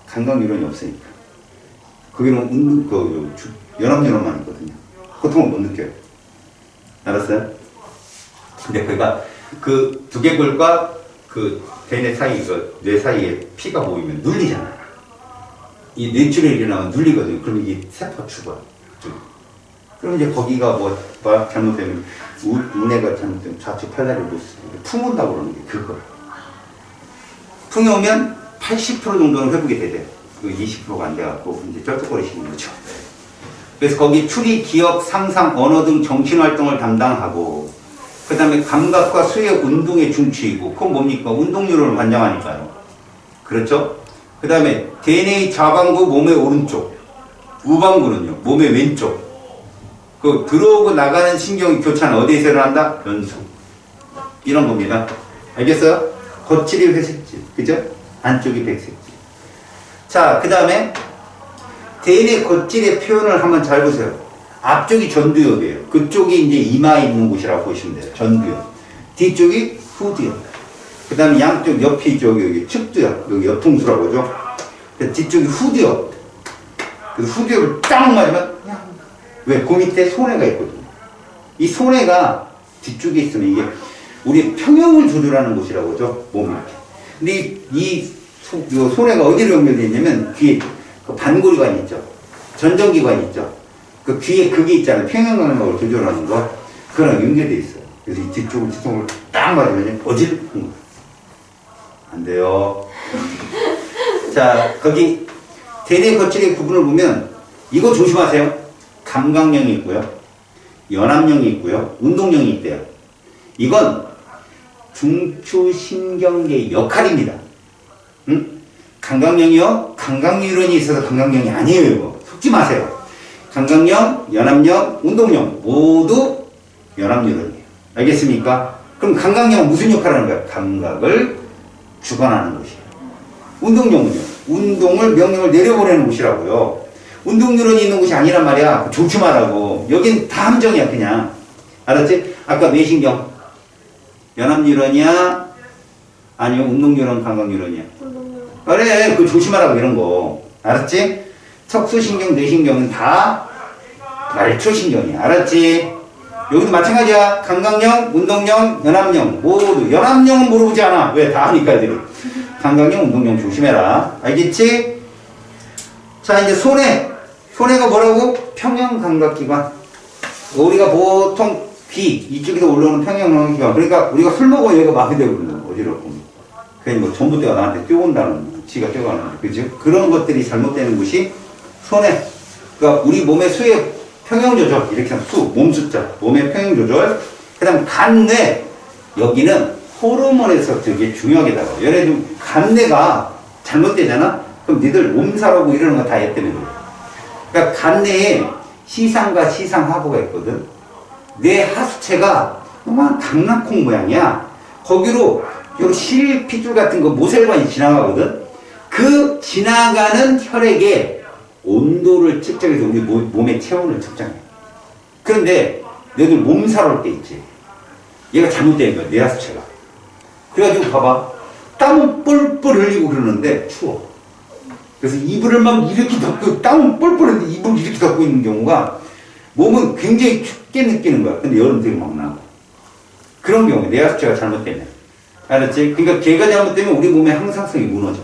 감각유론이 없으니까. 거기는 연합뉴런만 있거든요. 고통을 못 느껴요. 알았어요? 근데 그가 그 두개골과 그 대뇌 사이, 뇌 사이에 피가 모이면 눌리잖아요. 이 뇌출혈이 일어나면 눌리거든요. 그럼 이게 세포가 죽어요. 그럼 이제 거기가 잘못되면 우뇌가 잘못되면 좌측 팔다리를 품은다고 그러는 게 그거예요. 풍이 오면 80% 정도는 회복이 되대요. 그 20%가 안 돼갖고 이제 쩔뚝거리시는 거죠. 그래서 거기 추리, 기억, 상상, 언어 등 정신활동을 담당하고 그 다음에 감각과 수의 운동의 중추이고 그건 뭡니까? 운동률을 관장하니까요. 그렇죠? 그 다음에 대뇌의 좌반구 몸의 오른쪽, 우반구는요 몸의 왼쪽. 그 들어오고 나가는 신경이 교차는 어디에서 일어난다? 연수. 이런 겁니다. 알겠어요? 겉질이 회색질, 그죠? 안쪽이 백색질. 자, 그 다음에 대뇌 겉질의 표현을 한번 잘 보세요. 앞쪽이 전두엽이에요. 그쪽이 이제 이마에 있는 곳이라고 보시면 돼요. 전두엽. 뒤쪽이 후두엽. 그 다음에 양쪽 옆이 여기 측두엽, 여기 옆통수라고 하죠. 뒤쪽이 후두엽. 그래서 후두엽을 딱 맞으면 왜? 그 밑에 손해가 있거든요. 이 손해가 뒤쪽에 있으면 이게 우리 평형을 조절하는 곳이라고 하죠. 몸이 이렇게. 근데 이 손해가 어디로 연결되어 있냐면 귀에 그 반골관 있죠. 전정기관 있죠. 그 귀에 그게 있잖아요. 평형감각을 조절하는 거. 그거랑 연결되어 있어요. 그래서 이 뒤쪽을 뒤통을 딱 맞으면 어질픈 거예요. 안 돼요. 자, 거기 대뇌 겉질의 구분을 보면 이거 조심하세요. 감각령이 있고요. 연합령이 있고요. 운동령이 있대요. 이건 중추신경계의 역할입니다. 응? 감각령이요? 감각유론이 있어서 감각령이 아니에요. 이거. 속지 마세요. 감각령, 연합령, 운동령 모두 연합유론이에요. 알겠습니까? 그럼 감각령은 무슨 역할을 하는 거야? 감각을 주관하는 곳이에요. 운동령은요? 운동을 명령을 내려보내는 곳이라고요. 운동유론이 있는 곳이 아니란 말이야. 조심하라고. 여긴 다 함정이야 그냥. 알았지? 아까 뇌신경 연합유론이야? 아니면 운동유론, 감각유론이야? 그래, 그거 조심하라고 이런 거. 알았지? 척수신경, 뇌신경은 다 말초신경이야. 알았지? 여기도 마찬가지야. 감각령, 운동령, 연합령 모두. 연합령은 물어보지 않아. 왜? 다 하니까 애들이. 감각령, 운동령 조심해라. 알겠지? 자, 이제 손해. 손해가 뭐라고? 평형감각기관. 우리가 보통 귀 이쪽에서 올라오는 평형감각기관. 그러니까 우리가 술 먹으면 여기가 막이 되거든요. 어디로 보면. 괜히 뭐 전봇대가 나한테 뛰어온다는 지가 뛰어가는 거. 그죠? 그런 것들이 잘못되는 것이 손해. 그러니까 우리 몸의 수의 평형 조절. 이렇게 하면 수, 몸 숫자. 몸의 평형 조절. 그 다음 간뇌. 여기는 호르몬에서 되게 중요하게 다뤄. 예를 들면 간뇌가 잘못되잖아? 그럼 니들 몸살하고 이러는 거 다 얘 때문에 그래. 그러니까 간뇌에 시상과 시상하부가 있거든. 뇌 하수체가 요만 강낭콩 모양이야. 거기로 요 실핏줄 같은 거 모세혈관이 지나가거든. 그 지나가는 혈액의 온도를 측정해서 우리 몸의 체온을 측정해. 그런데 너희들 몸살 올 때 있지. 얘가 잘못된 거야. 뇌 하수체가. 그래가지고 봐봐. 땀은 뻘뻘 흘리고 그러는데 추워. 그래서 이불을 막 이렇게 덮고 땀은 뻘뻘 흘리는데 이불을 이렇게 덮고 있는 경우가 몸은 굉장히 춥게 느끼는 거야. 근데 여름 되게 막 나고. 그런 경우에 뇌 하수체가 잘못되면. 알았지? 그러니까 걔가 잘못되면 우리 몸의 항상성이 무너져.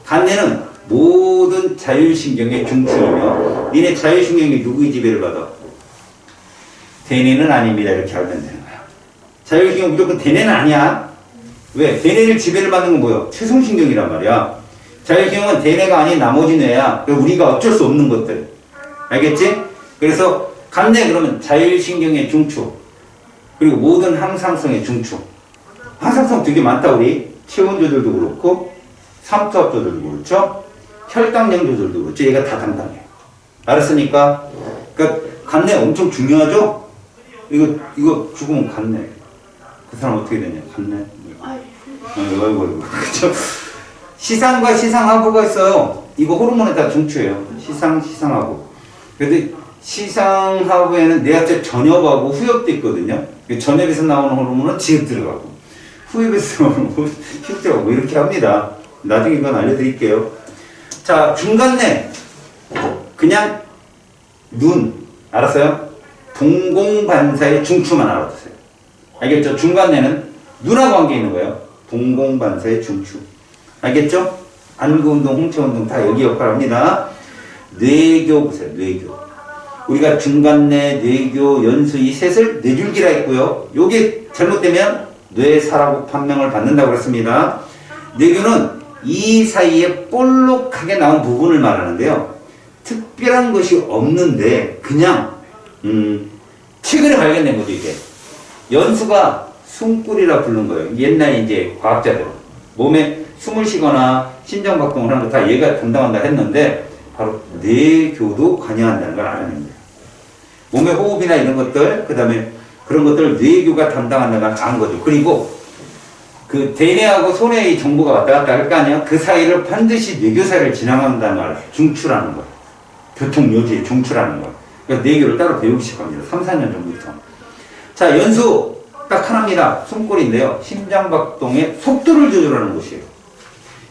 간뇌는 모든 자율신경의 중추이며 니네 자율신경이 누구의 지배를 받아? 대뇌는 아닙니다. 이렇게 알면 되는 거야. 자율신경 무조건 대뇌는 아니야. 왜? 대뇌를 지배를 받는 건 뭐야? 최송신경이란 말이야. 자율신경은 대뇌가 아닌 나머지 뇌야. 우리가 어쩔 수 없는 것들. 알겠지? 그래서 간뇌 그러면 자율신경의 중추 그리고 모든 항상성의 중추. 항상성 되게 많다 우리. 체온 조절도 그렇고 삼투압 조절도 그렇죠. 혈당량 조절도 그렇죠. 얘가 다 담당해. 알았으니까? 그러니까 간뇌 엄청 중요하죠? 이거 죽으면 간뇌. 그 사람 어떻게 되냐? 간뇌. 아이고. 그렇죠? 시상과 시상하부가 있어요. 이거 호르몬에 다 중추예요. 시상하부. 근데 시상하부에는 뇌하체 전엽하고 후엽도 있거든요. 전엽에서 나오는 호르몬은 지읒 들어가고 후엽에서 나오는 호르몬은 휙 들어가고 이렇게 합니다. 나중에 이건 알려드릴게요. 자, 중간뇌. 그냥 눈. 알았어요? 동공반사의 중추만 알아두세요. 알겠죠? 중간뇌는 눈하고 관계 있는 거예요. 동공반사의 중추. 알겠죠? 안구운동, 홍채운동 다 여기 역할을 합니다. 뇌교 보세요. 뇌교. 우리가 중간뇌, 뇌교, 연수 이 셋을 뇌줄기라 했고요. 요게 잘못되면 뇌사라고 판명을 받는다고 그랬습니다. 뇌교는 이 사이에 볼록하게 나온 부분을 말하는데요. 특별한 것이 없는데 그냥 최근에 발견된 거죠 이게. 연수가 숨꿀이라 부른 거예요. 옛날에 이제 과학자들은 몸에 숨을 쉬거나 심장박동을 하는 거 다 얘가 담당한다 했는데 바로 뇌교도 관여한다는 걸 알아낸 거예요. 몸의 호흡이나 이런 것들 그 다음에 그런 것들을 뇌교가 담당한다는 걸 아는 거죠. 그리고 그 대뇌하고 손해의 정보가 왔다 갔다 할 거 아니야? 그 사이를 반드시 뇌교사를 지나간다는 걸 중추라는 거예요. 교통요지의 중추라는 거예요. 그러니까 뇌교를 따로 배우기 시작합니다. 3, 4년 전부터. 자, 연수 딱 하나입니다. 숨골인데요. 심장박동의 속도를 조절하는 곳이에요.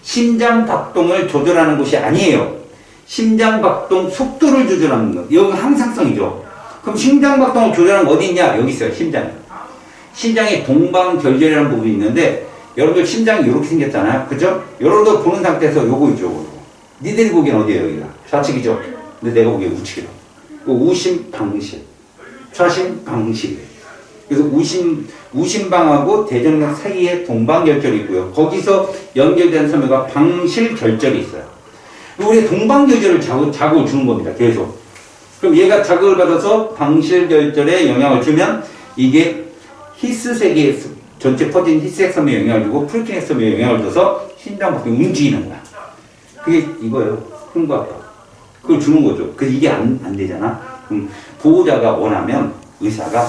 심장박동을 조절하는 곳이 아니에요. 심장박동 속도를 조절하는 것. 여기 항상성이죠. 그럼 심장박동을 조절하는 거 어디 있냐? 여기 있어요. 심장에. 심장에 동방결절이라는 부분이 있는데 여러분들 심장이 이렇게 생겼잖아요. 그죠? 여러분들 보는 상태에서 요거 있죠. 요거. 니들이 보기엔 어디에요? 여기가? 좌측이죠? 근데 내가 보기엔 우측이라. 우심방실. 좌심방실. 그래서 우심방하고 대정맥 사이에 동방결절이 있고요. 거기서 연결된 섬유가 방실결절이 있어요. 우리 동방결절을 자극을 주는 겁니다. 계속. 그럼 얘가 자극을 받아서 방실결절에 영향을 주면 이게 히스색의 전체 퍼진 히스색 섬유에 영향을 주고 프로틴 섬유에 영향을 줘서 심장박동이 움직이는 거야. 그게 이거예요. 흥부 압박. 그걸 주는 거죠. 그래서 이게 안 되잖아. 그럼 보호자가 원하면 의사가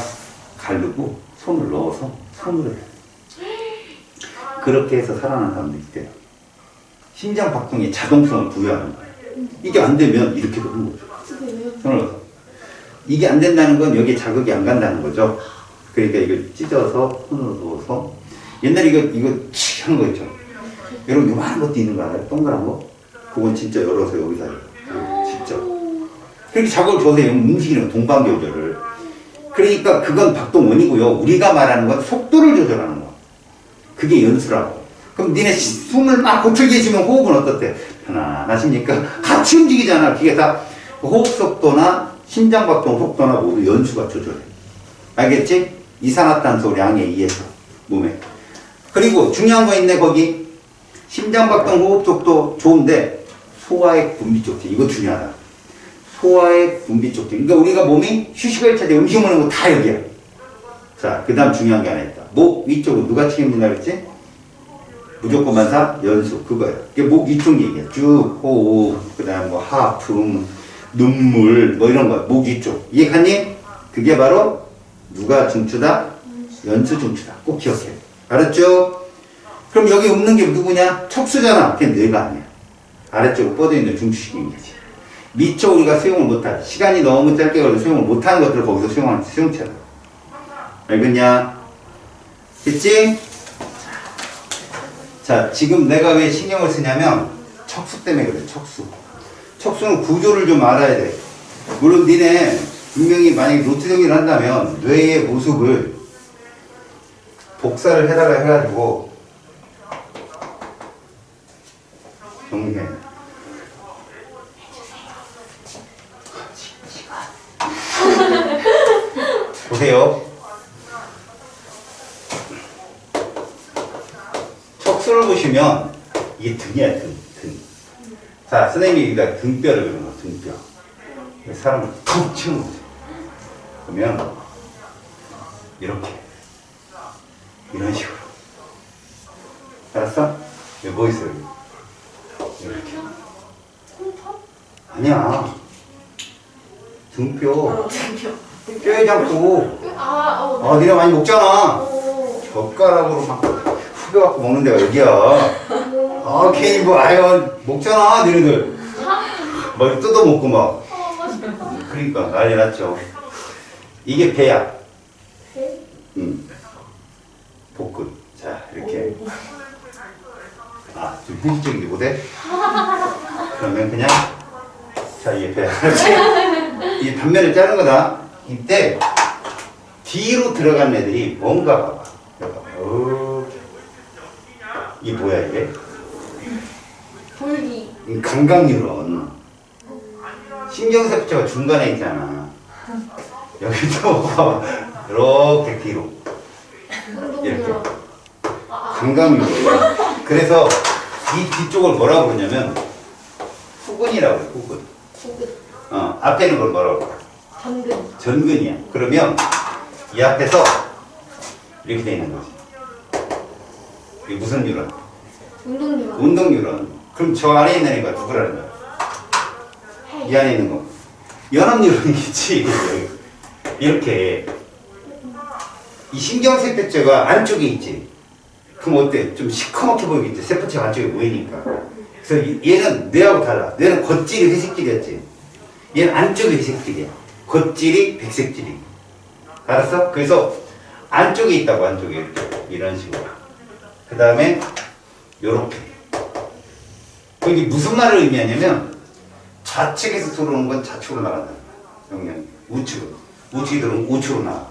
가르고 손을 넣어서 손으로 해요. 그렇게 해서 살아나는 사람도 있대요. 심장박동에 자동성을 부여하는 거예요. 이게 안 되면 이렇게 되는 거죠. 손을 넣어서. 이게 안 된다는 건 여기에 자극이 안 간다는 거죠. 그러니까 이걸 찢어서 손으로 넣어서 옛날에 이거 치 하는 거 있죠. 여러분 요만한 것도 있는 거 알아요? 동그란 거? 그건 진짜 열어서 여기다 진짜 그렇게 작업을 줘서 움직이는 거 동방 조절을. 그러니까 그건 박동원이고요. 우리가 말하는 건 속도를 조절하는 거. 그게 연수라고. 그럼 니네 숨을 막 고철게 쉬면 호흡은 어떻대? 편안하십니까? 같이 움직이잖아. 그게 다 호흡 속도나 심장박동 속도나 모두 연수가 조절해. 알겠지? 이산화탄소량에 의해서 몸에. 그리고 중요한 거 있네 거기. 심장박동 호흡 속도 좋은데 소화액 분비 쪽지 이거 중요하다. 소화액 분비 쪽지. 그러니까 우리가 몸이 휴식을 찾아 음식 먹는 거 다 여기야. 자, 그 다음 중요한 게 하나 있다. 목 위쪽은 누가 책임진다 그랬지? 무조건 반사 연수 그거야. 이게 목 위쪽 얘기야. 쭉 호흡, 그 다음 뭐 하품, 눈물 뭐 이런 거야. 목 위쪽. 이해갔니? 그게 바로 누가 중추다? 연수 중추다. 꼭 기억해. 알았죠? 그럼 여기 없는 게 누구냐? 척수잖아. 그게 뇌가 아니야. 아래쪽으로 뻗어있는 중추식인 거지. 미처 우리가 수용을 못할 시간이 너무 짧게 걸려 수용을 못하는 것들을 거기서 수용하는 수용체다. 알겠냐? 됐지? 자, 지금 내가 왜 신경을 쓰냐면 척수 때문에 그래. 척수는 구조를 좀 알아야 돼. 물론 니네 분명히 만약에 노트 정리를 한다면 뇌의 모습을 복사를 해달라 해가지고 정리해. 보세요. 척수를 보시면 이게 등이야, 등. 자, 선생님이 여기다 등뼈를 그리는 거, 등뼈. 사람을 툭 치는 거지. 그러면 이렇게 이런 식으로. 알았어? 여기 뭐 있어 여기? 이렇게. 아니야. 등뼈. 뼈에 잡고. 니네 많이 먹잖아. 젓가락으로 막 후벼갖고 먹는 데가 여기야. 괜히 뭐, 먹잖아, 니네들. 막 뜯어먹고 막. 그러니까 난리 났죠. 이게 배야. 복근. 자, 이렇게. 좀 현실적인데 못해? 그러면 그냥, 자, 이게 배야. 이 단면을 자른 거다. 이때, 뒤로 들어간 애들이 뭔가 봐봐. 이게 뭐야, 이게? 돌기. 감각뉴런. 신경세포체가 중간에 있잖아. 여기도 봐봐. 이렇게 뒤로. 이렇게. 감각뉴런. 그래서 이 뒤쪽을 뭐라고 그러냐면 후근이라고 해, 후근. 앞에 있는 걸 뭐라고 그래? 전근이야. 그러면 이 앞에서 이렇게 돼 있는 거지. 이게 무슨 뉴런? 운동뉴런. 그럼 저 안에 있는 애가 누구라는 거야? 이 안에 있는 거. 연합뉴런이겠지. 이렇게. 이 신경세포체가 안쪽에 있지. 그럼 어때? 좀 시커멓게 보이겠지. 세포체가 안쪽에 모이니까. 그래서 얘는 뇌하고 달라. 뇌는 겉질이 회색질이었지. 얘는 안쪽이 회색질이야. 겉질이 백색질이. 알았어? 그래서 안쪽에 있다고, 안쪽에. 이런 식으로. 그 다음에 요렇게. 이게 무슨 말을 의미하냐면 좌측에서 들어오는 건 좌측으로 나간다. 영향이. 우측으로. 우측이 들어오면 우측으로 나가.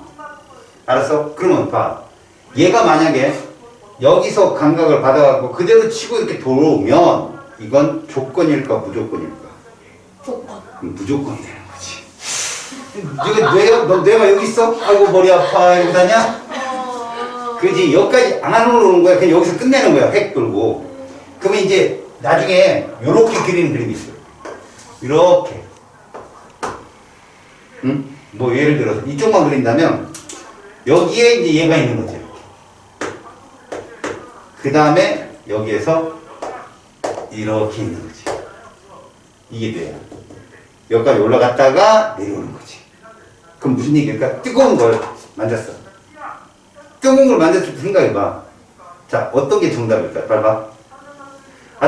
알았어? 그러면 봐. 얘가 만약에 여기서 감각을 받아갖고 그대로 치고 이렇게 돌아오면 이건 조건일까 무조건일까? 조건. 그럼 무조건이 되는 거지. 이거 뇌가 여기 있어? 아이고 머리 아파 이러고 다냐? 그지? 여기까지 안 올라오는 거야. 그냥 여기서 끝내는 거야. 획 돌고. 그러면 이제 나중에 요렇게 그리는 그림이 있어요. 이렇게. 응? 뭐 예를 들어서 이쪽만 그린다면 여기에 이제 얘가 있는 거지. 그 다음에 여기에서 이렇게 있는 거지. 이게 돼요. 여기까지 올라갔다가 내려오는 거지. 그럼 무슨 얘기일까? 뜨거운 걸 만졌어. 뜨거운 걸 만졌을 때 생각해봐. 자, 어떤 게 정답일까? 빨리 봐.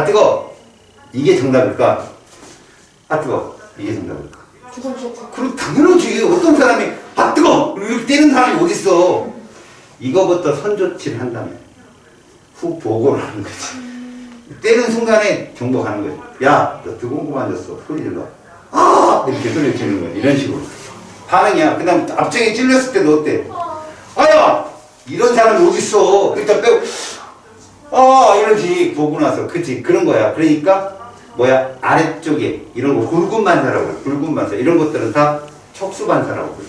뜨거워. 이게 정답일까? 뜨거워. 이게 정답일까? 그럼 당연하지. 어떤 사람이 뜨거워! 이렇게 때리는 사람이 어딨어. 이거부터 선조치를 한 다음에 후 보고를 하는 거지. 때는 순간에 정보 가는 거지. 야, 너 뜨거운 거 만졌어. 소리 질러. 아! 이렇게 소리 지르는 거지. 이런 식으로. 반응이야. 그 다음 앞쪽에 찔렸을 때도 어때? 아야! 이런 사람이 어딨어. 일단 빼고, 이러지. 보고 나서. 그치? 그런 거야. 그러니까, 뭐야? 아래쪽에, 이런 거, 굵은 반사라고 그래. 굵은 반사. 이런 것들은 다 척수 반사라고 그래.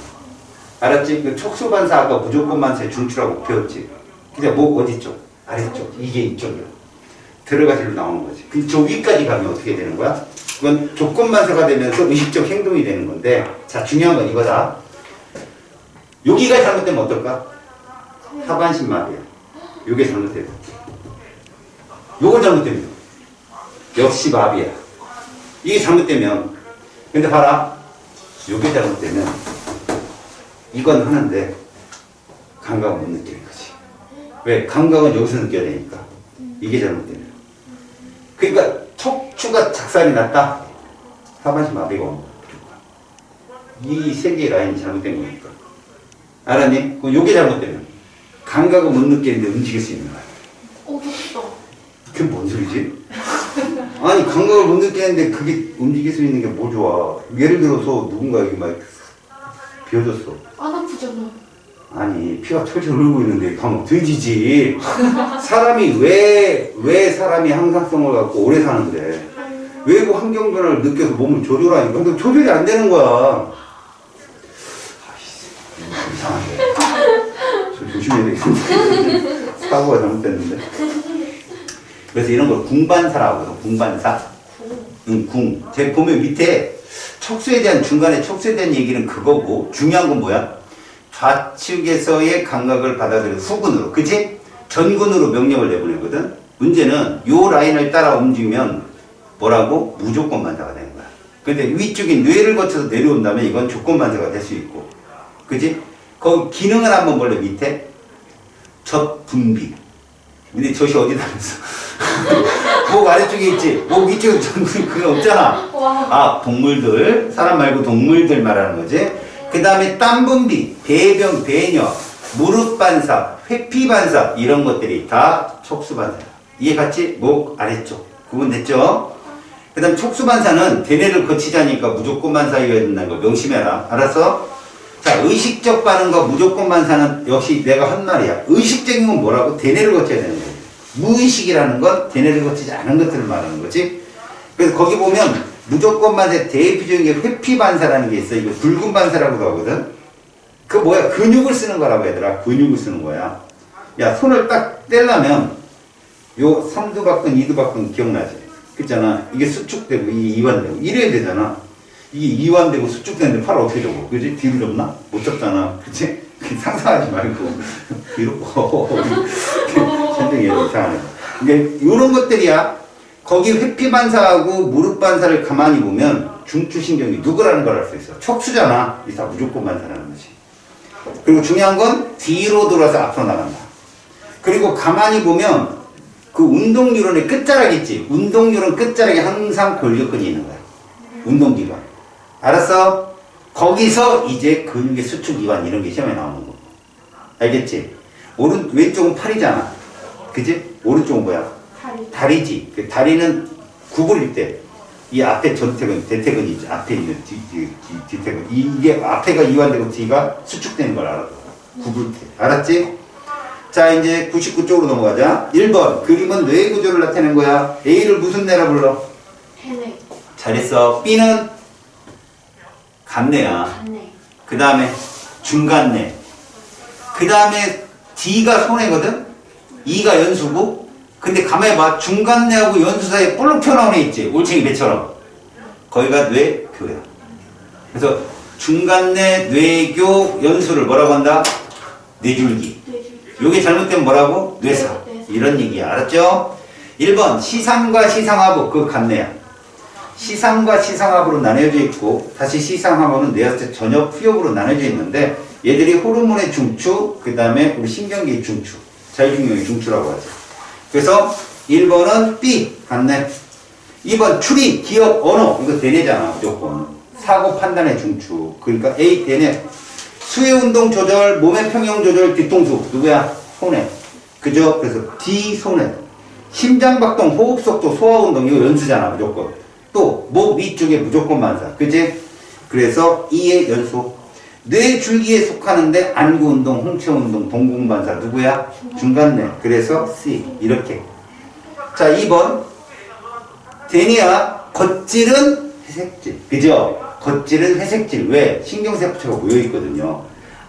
알았지? 그 척수 반사 아까 무조건 반사의 중추라고 배웠지? 그냥 목 어디쪽? 아래쪽. 이게 이쪽이야. 들어가지로 나오는 거지. 그 저 위까지 가면 어떻게 되는 거야? 그건 조건 반사가 되면서 의식적 행동이 되는 건데, 자, 중요한 건 이거다. 여기가 잘못되면 어떨까? 하반신 마비야. 요게 잘못되면. 요거 잘못되면. 역시 마비야. 이게 잘못되면. 근데 봐라. 요게 잘못되면. 이건 하는데, 감각을 못 느끼는 거지. 왜? 감각은 여기서 느껴야 되니까. 이게 잘못되면. 그러니까, 척추가 작살이 났다. 하반신 마비가 온 거야. 이 세 개의 라인이 잘못된 거니까. 알았니? 그럼 요게 잘못되면. 감각을 못 느끼는데 움직일 수 있는 거야. 좋다. 그게 뭔 소리지? 아니, 감각을 못 느끼는데 그게 움직일 수 있는 게 뭐 좋아. 예를 들어서 누군가 여기 막 비어졌어. 안 아프잖아. 아니, 피가 철철 흐르고 있는데 가면 돼지지. 사람이 왜 사람이 항상성을 갖고 오래 사는데 외부 환경 변화를 느껴서 몸을 조절하니까. 근데 조절이 안 되는 거야. 아이씨, 이상한데. 저 조심해야 되겠는데. 사고가 잘못됐는데. 그래서 이런 걸 궁반사라고 해서 궁반사. 궁. 제가 보면 밑에 척수에 대한 중간에 척수에 대한 얘기는 그거고 중요한 건 뭐야? 좌측에서의 감각을 받아들이는 후근으로, 그치? 전근으로 명령을 내보내거든. 문제는 요 라인을 따라 움직이면 뭐라고? 무조건 반사가 되는 거야. 근데 위쪽인 뇌를 거쳐서 내려온다면 이건 조건 반사가 될 수 있고, 그치? 거기 기능을 한번 볼래. 밑에 젖 분비. 근데 젖이 어디다 있어? 목 아래쪽에 있지. 목 위쪽에 젖 분비 그거 없잖아. 아, 동물들, 사람 말고 동물들 말하는 거지. 그 다음에 땀 분비, 배변, 배뇨, 무릎 반사, 회피 반사 이런 것들이 다 척수 반사야. 이해 갔지? 목 아래쪽. 구분됐죠? 그 다음 척수 반사는 대뇌를 거치자니까 무조건 반사이어야 된다는 걸 명심해라. 알았어? 자, 의식적 반응과 무조건 반사는 역시 내가 한 말이야. 의식적인 건 뭐라고? 대뇌를 거쳐야 되는 거야. 무의식이라는 건 대뇌를 거치지 않은 것들을 말하는 거지. 그래서 거기 보면 무조건 반사의 대표적인 게 회피 반사라는 게 있어. 이거 붉은 반사라고도 하거든. 그 뭐야? 근육을 쓰는 거라고 얘들아. 근육을 쓰는 거야. 야, 손을 딱 떼려면 요 3두박근, 2두박근 기억나지? 그렇잖아. 이게 수축되고 이게 이완되고 이래야 되잖아. 이게 이완되고 수축되는데 팔을 어떻게 접어? 그지? 뒤로 접나? 못 접잖아. 그치? 상상하지 말고 뒤로 선생이 이상하네. 이게 요런 것들이야. 거기 회피 반사하고 무릎 반사를 가만히 보면 중추신경이 누구라는 걸 알 수 있어. 척수잖아. 이사 무조건 반사라는 거지. 그리고 중요한 건 뒤로 돌아서 앞으로 나간다. 그리고 가만히 보면 그 운동뉴런의 끝자락 있지. 운동뉴런 끝자락에 항상 골격근이 있는 거야. 운동기관. 알았어? 거기서 이제 근육의 수축 이완 이런 게 시험에 나오는 거. 알겠지? 왼쪽은 팔이잖아. 그지? 오른쪽은 뭐야? 다리지. 그 다리는 구부릴 때 이 앞에 전태근, 대퇴근이지. 앞에 있는 뒤태근. 이게 앞에가 이완되고 뒤가 수축되는 걸 알아. 구부릴 때. 알았지? 자, 이제 99쪽으로 넘어가자. 1번. 그림은 뇌 구조를 나타내는 거야. A를 무슨 뇌라 불러? 해내. 잘했어. B는 간뇌야. 간내. 그 다음에 중간뇌. 그 다음에 D가 손해거든? E가 연수고. 근데 가만히 봐. 중간뇌하고 연수 사이에 볼록 튀어나온 애 있지. 올챙이 배처럼. 거기가 뇌교야. 그래서 중간뇌, 뇌교, 연수를 뭐라고 한다? 뇌줄기. 요게 잘못되면 뭐라고? 뇌사. 이런 얘기야. 알았죠? 1번. 시상과 시상하부. 그거 간뇌야. 시상과 시상하부로 나뉘어져 있고, 다시 시상하부는 뇌하체 전역 후역으로 나뉘어져 있는데, 얘들이 호르몬의 중추, 그 다음에 우리 신경계의 중추, 자율신경의 중추라고 하죠. 그래서 1번은 B, 간뇌. 2번 추리, 기억, 언어. 이거 대뇌잖아, 무조건. 사고 판단의 중추. 그러니까 A, 대뇌. 수의 운동 조절, 몸의 평형 조절, 뒤통수. 누구야? 손해. 그죠? 그래서 D, 손해. 심장박동, 호흡속도, 소화운동 이거 연수잖아 무조건. 또 목 위쪽에 무조건 반사. 그치? 그래서 E의 연수. 뇌 줄기에 속하는데 안구운동, 홍채운동, 동공반사 누구야? 중간뇌. 그래서 C 이렇게. 자 2번 대니와 겉질은 회색질. 그죠? 겉질은 회색질. 왜? 신경세포체가 모여있거든요.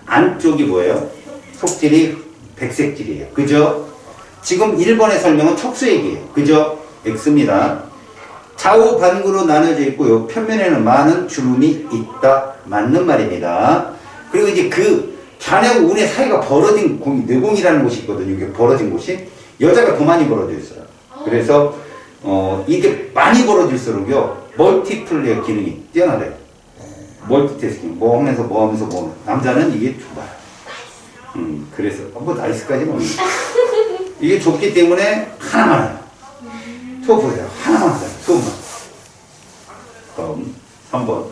안쪽이 뭐예요? 속질이 백색질이에요. 그죠? 지금 1번의 설명은 척수 얘기예요. 그죠? X입니다. 좌우 반구로 나눠져 있고요. 표면에는 많은 주름이 있다. 맞는 말입니다. 그리고 이제 그 좌뇌하고 우뇌 사이가 벌어진 공이, 뇌공이라는 곳이 있거든요. 이게 벌어진 곳이. 여자가 더 많이 벌어져 있어요. 그래서 이게 많이 벌어질수록요. 멀티플레이어 기능이 뛰어나대요. 멀티태스킹. 뭐 하면서 뭐 하면서 뭐 하면서. 남자는 이게 좁아요. 그래서 뭐 나이스까지는 없는데. 이게 좁기 때문에 하나만 해요. 저 보세요. 하나만 해요. 소음만. 다음 3번.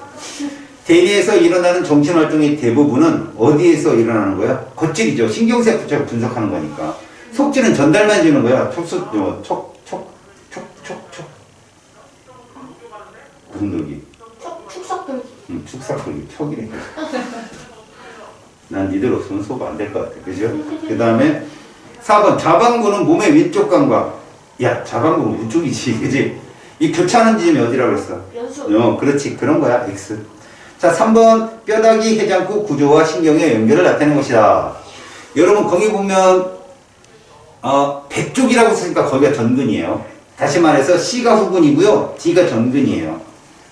대뇌에서 일어나는 정신활동의 대부분은 어디에서 일어나는 거야? 겉질이죠. 신경세포체가 분석하는 거니까. 속질은 전달만 주는 거야. 무슨 돌기? 축삭돌기. 축삭돌기. 척이래. 난 니들 없으면 수업 안 될 것 같아. 그죠? 그 다음에 4번. 좌반구는 몸의 왼쪽 감각. 야, 좌반구는 왼쪽이지. 그지? 이 교차하는 지점이 어디라고 그랬어? 연수. 그렇지. 그런 거야. X. 자, 3번. 뼈다귀 해장국 구조와 신경의 연결을 나타내는 것이다. 여러분, 거기 보면, 백쪽이라고 쓰니까 거기가 전근이에요. 다시 말해서 C가 후근이고요. D가 전근이에요.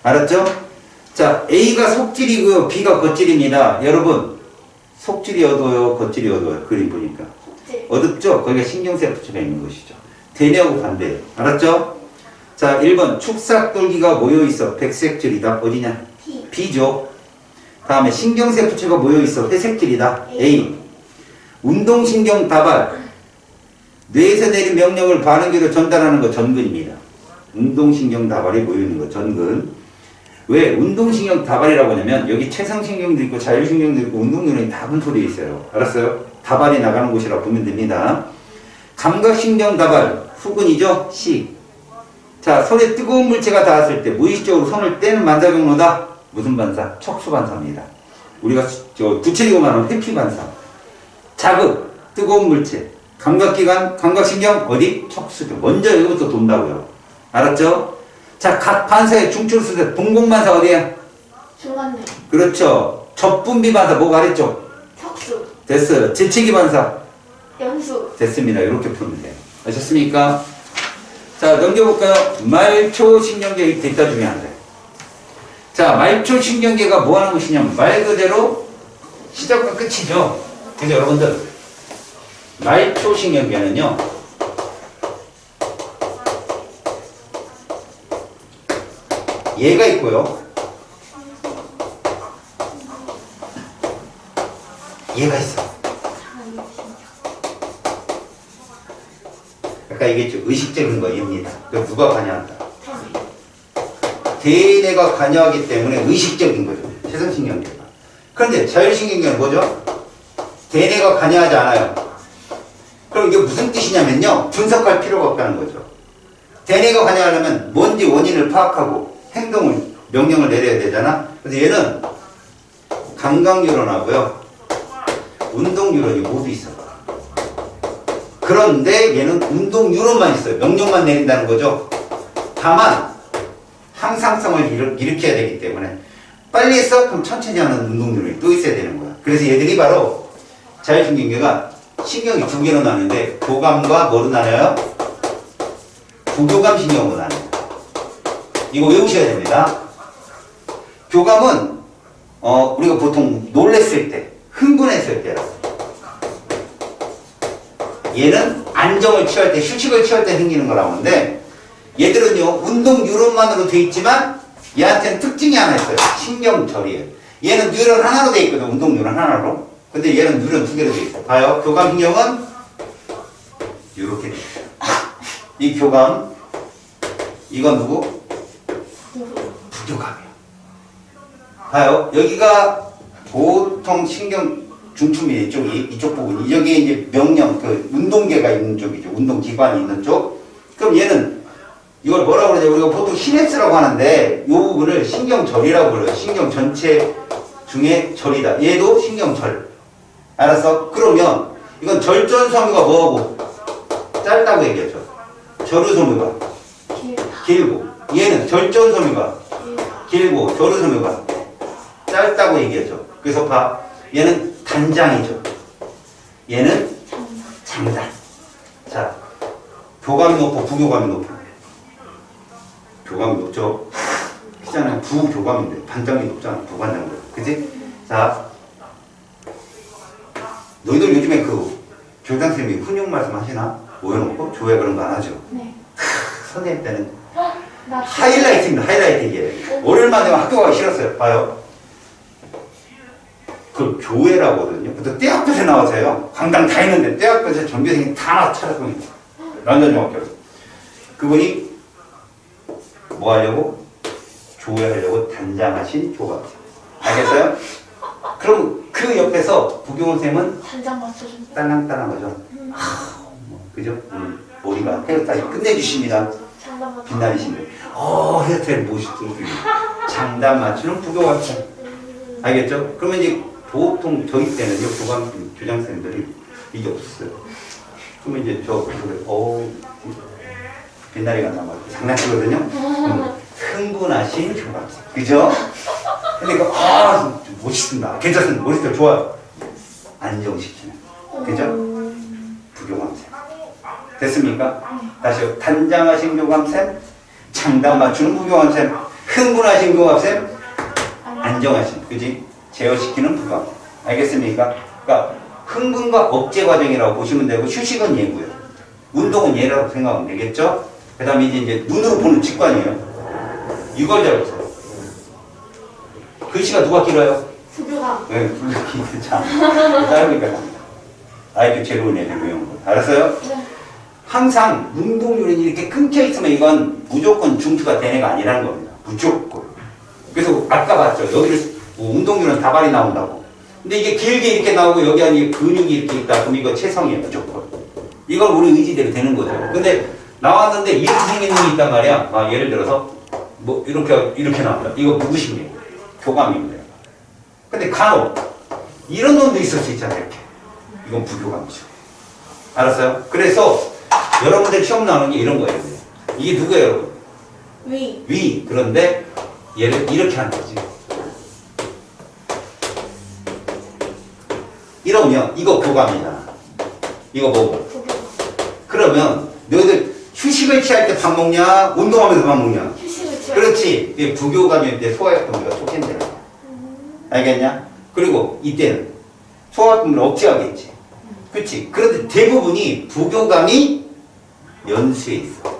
알았죠? 자, A가 속질이고요. B가 겉질입니다. 여러분, 속질이 어두워요? 겉질이 어두워요? 그림 보니까. 속질. 어둡죠? 거기가 신경세포체가 있는 것이죠. 대뇌하고 반대예요. 알았죠? 자, 1번. 축삭돌기가 모여있어. 백색질이다. 어디냐? T. B죠. 다음에 신경세포체가 모여있어. 회색질이다. A. 운동신경 다발. 뇌에서 내린 명령을 반응기로 전달하는 거 전근입니다. 운동신경 다발이 모여있는 거 전근. 왜 운동신경 다발이라고 하냐면 여기 체성신경도 있고 자율신경도 있고 운동neuron이 다 분포되어 있어요. 알았어요? 다발이 나가는 곳이라고 보면 됩니다. 감각신경 다발 후근이죠. C. 자, 손에 뜨거운 물체가 닿았을 때 무의식적으로 손을 떼는 반사 경로다. 무슨 반사? 척수반사입니다. 우리가 구체적으로 말하면 회피반사. 자극, 뜨거운 물체, 감각기관, 감각신경 어디? 척수죠. 먼저 여기부터 돈다고요. 알았죠? 자, 각 반사의 중추수세 동공반사 어디야? 중간뇌. 그렇죠. 접분비 반사 목 아래쪽. 척수. 됐어요. 재채기 반사 연수. 됐습니다. 이렇게 풀면 돼요. 아셨습니까? 자, 넘겨볼까요? 말초신경계 이따 중요한데. 자, 말초신경계가 뭐 하는 것이냐면 말 그대로 시작과 끝이죠. 그죠, 여러분들? 말초신경계는요, 얘가 있고요, 얘가 있어. 아까 얘기했죠. 의식적인 거 얘입니다. 그 누가 관여한다? 대뇌가 관여하기 때문에 의식적인 거죠. 체성신경계가. 그런데 자율신경계는 뭐죠? 대뇌가 관여하지 않아요. 그럼 이게 무슨 뜻이냐면요. 분석할 필요가 없다는 거죠. 대뇌가 관여하려면 뭔지 원인을 파악하고 행동을, 명령을 내려야 되잖아. 그래서 얘는 감각뉴런하고요. 운동뉴런이 모두 있어요. 그런데 얘는 운동뉴런만 있어요. 명령만 내린다는 거죠. 다만 항상성을 일으켜야 되기 때문에 빨리 했어? 그럼 천천히 하는 운동뉴런이 또 있어야 되는 거야. 그래서 얘들이 바로 자율신경계가 신경이 두 개로 나는데 교감과 뭐로 나눠요? 부교감 신경으로 나눠요. 이거 외우셔야 됩니다. 교감은 우리가 보통 놀랬을 때, 흥분했을 때라고. 얘는 안정을 취할 때, 휴식을 취할 때 생기는 거라고 하는데 얘들은요, 운동 뉴런만으로 돼 있지만 얘한테는 특징이 하나 있어요. 신경절이에요. 얘는 뉴런 하나로 돼 있거든, 운동 뉴런 하나로. 근데 얘는 뉴런 두 개로 돼 있어요. 봐요. 교감 신경은 이렇게 돼 있어요. 이 교감, 이건 누구? 부교감이에요. 봐요. 여기가 보통 신경 중추미 이쪽이, 이쪽 부분이. 여기에 이제 명령, 그 운동계가 있는 쪽이죠. 운동기관이 있는 쪽. 그럼 얘는 이걸 뭐라고 그러냐? 우리가 보통 시냅스라고 하는데 이 부분을 신경절이라고 불러요. 신경 전체 중에 절이다. 얘도 신경절. 알았어? 그러면 이건 절전섬유가 뭐하고 짧다고 얘기했죠. 절유섬유가 길다. 길고 얘는 절전섬유가 길다. 길고 절유섬유가 짧다고 얘기했죠. 그래서 봐. 얘는 단장이죠. 얘는 장난. 장단. 자, 교감이 높고 부교감이 높아. 교감이 높죠. 그잖아요. 부교감인데 반장이 높잖아. 부반장들. 그치? 자, 너희들 요즘에 그 교장 선생님이 훈육 말씀 하시나? 모여놓고 조회 그런 거 안 하죠. 네. 선생님 때는 나 하이라이트입니다. 하이라이트 이게. 월요일만 되면 학교 가기 싫었어요. 봐요. 그 교회라고 하거든요. 그때 떼학볕에 나와서요. 강당 다 있는데 떼학볕에 전교생이 다 찾아섭니다. 남자중학교. 그분이 뭐 하려고? 조회하려고 단장하신 교감. 알겠어요? 그럼 그 옆에서 부교원쌤은 단장 맞춰준다. 딸랑딸랑 하죠. 그죠? 머리가 헤어스타일 끝내주십니다. 장난 맞춰. 빛나리신데. 헤어스타일 멋있고. 장단 맞추는 부교원쌤. 알겠죠? 그러면 이제 보통 저희 때는요, 교장선생님들이 이게 없었어요. 그러면 이제 빛나리가 나와 장난치거든요. 흥분하신 교감선. 그죠? 근데 멋있습니다. 괜찮습니다. 멋있어요. 좋아요. 안정시키는. 그죠? 부교감선. 됐습니까? 다시요. 단장하신 교감선, 장단 맞추는 부교감선, 흥분하신 교감선, 안정하신. 그지? 제어시키는 부감. 알겠습니까? 그러니까 흥분과 억제 과정이라고 보시면 되고 휴식은 얘고요. 운동은 얘라고 생각하면 되겠죠? 그 다음에 이제 눈으로 보는 직관이에요. 이걸 잘 보세요. 글씨가 누가 길어요? 부교감. 네, 불기 참. 짧으니까 합니다. IQ 제로인 애들 외운 거. 알았어요? 네. 항상 운동률이 이렇게 끊겨 있으면 이건 무조건 중추가 된 애가 아니라는 겁니다. 무조건. 그래서 아까 봤죠. 여기를 운동률은 다발이 나온다고. 근데 이게 길게 이렇게 나오고 여기 안에 근육이 이렇게 있다. 그럼 이거 체성이에요. 무조건. 이건 우리 의지대로 되는 거죠. 근데 나왔는데 이렇게 생긴 놈이 있단 말이야. 예를 들어서 뭐 이렇게 나온다. 이거 무구심이에요. 교감입니다. 근데 간혹 이런 놈도 있을 수 있잖아요. 이렇게. 이건 부교감이죠. 알았어요? 그래서 여러분들 시험 나오는 게 이런 거예요. 이게 누구예요, 여러분? 위. 위. 그런데 얘를 이렇게 하는 거지. 이러면 이거 교감이잖아. 이거 뭐고? 부교감. 그러면 너희들 휴식을 취할 때 밥 먹냐? 운동하면서 밥 먹냐? 휴식을 취할 그렇지. 이게 부교감일 때 소화약품비가 촉진되는 거야. 알겠냐? 그리고 이때는 소화약품을 억제하겠지. 그렇지. 그런데 대부분이 부교감이 연수에 있어.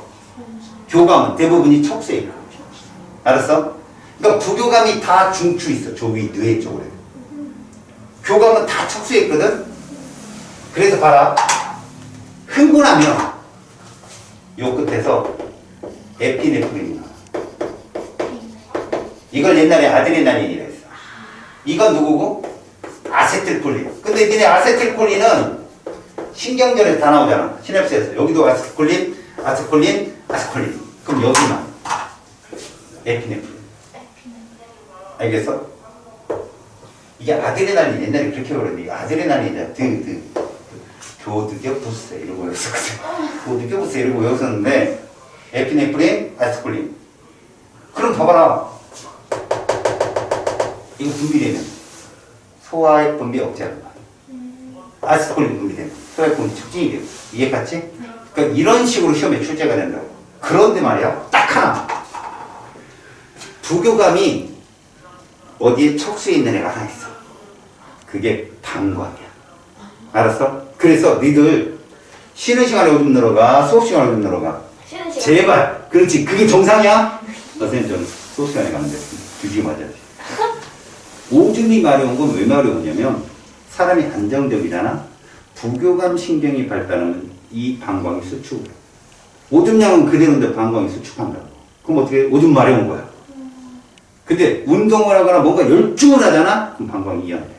교감은 대부분이 척수에 있고. 알았어? 그러니까 부교감이 다 중추 있어. 저 위 뇌 쪽으로. 교감은 다 척수에 있거든. 그래서 봐라. 흥분하면 요 끝에서 에피네프린이 나와. 이걸 옛날에 아드레날린이라 했어. 이건 누구고? 아세틸콜린. 근데 니네 아세틸콜린은 신경전에서 다 나오잖아. 시냅스에서. 여기도 아세틸콜린, 아세콜린, 아세콜린. 그럼 여기만 에피네프린. 알겠어? 이게 아드레날린. 옛날에 그렇게 그러는데 아드레날린이야. 교드겨 부스 이러고 외웠었거든. 교드겨 부스 이러고 외웠었는데 에피네프린, 아세콜린. 그럼 봐봐라. 이거 분비되면 소화액 분비 억제하는 거야. 아세톨린 분비되면 소화액 분비 촉진이 돼요. 이해갔지? 그러니까 이런 식으로 시험에 출제가 된다고. 그런데 말이야, 딱 하나. 부교감이 어디에 척수에 있는 애가 하나 있어. 그게 방광이야. 알았어? 그래서 니들 쉬는 시간에 오줌 늘어가, 수업 시간에 오줌 늘어가. 쉬는 시간. 제발. 그렇지. 그게 정상이야? 선생님 좀 수업 시간에 가는데 주지 맞아야지. 오줌이 마려운 건 왜 마려우냐면 사람이 안정적이잖아. 부교감 신경이 발달하면 이 방광이 수축을 해. 오줌량은 그대로인데 방광이 수축한다고. 그럼 어떻게 해? 오줌 마려운 거야. 근데 운동을 하거나 뭔가 열중을 하잖아? 그럼 방광이 이완돼.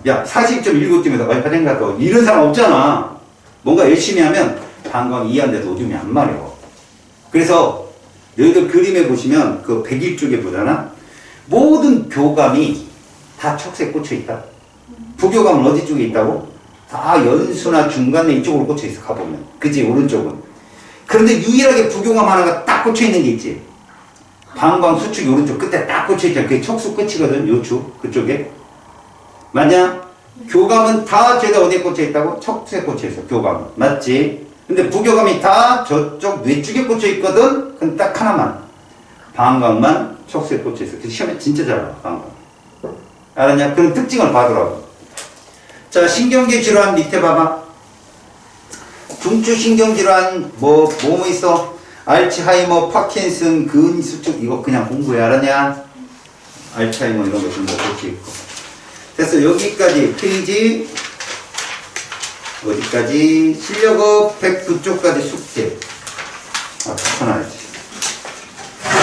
야, 40.19점에서 화장실 갔다 와. 이런 사람 없잖아. 뭔가 열심히 하면 방광 이완돼서 오줌이 안 마려. 그래서 너희들 그림에 보시면 그 101쪽에 보잖아. 모든 교감이 다 척수에 꽂혀 있다. 부교감은 어디 쪽에 있다고? 다 연수나 중간에 이쪽으로 꽂혀 있어, 가보면. 그치, 오른쪽은. 그런데 유일하게 부교감 하나가 딱 꽂혀 있는 게 있지. 방광 수축이 오른쪽 끝에 딱 꽂혀 있잖아. 그게 척수 끝이거든, 요축. 그쪽에. 맞냐? 교감은 다 죄다 어디에 꽂혀 있다고? 척수에 꽂혀 있어, 교감은. 맞지? 근데 부교감이 다 저쪽 뇌쪽에 꽂혀 있거든? 그건 딱 하나만. 방광만 척수에 꽂혀 있어. 그 시험에 진짜 잘 나와, 방광. 알았냐? 그런 특징을 봐두라고. 자, 신경계 질환 밑에 봐봐. 중추신경질환 뭐 있어? 알츠하이머, 파킨슨, 근수축 이거 그냥 공부해. 알았냐? 알츠하이머 이런 거 좀 더 볼수 있고. 됐어. 여기까지 페이지 어디까지? 실력업 109쪽까지 숙제. 아, 하나 했지.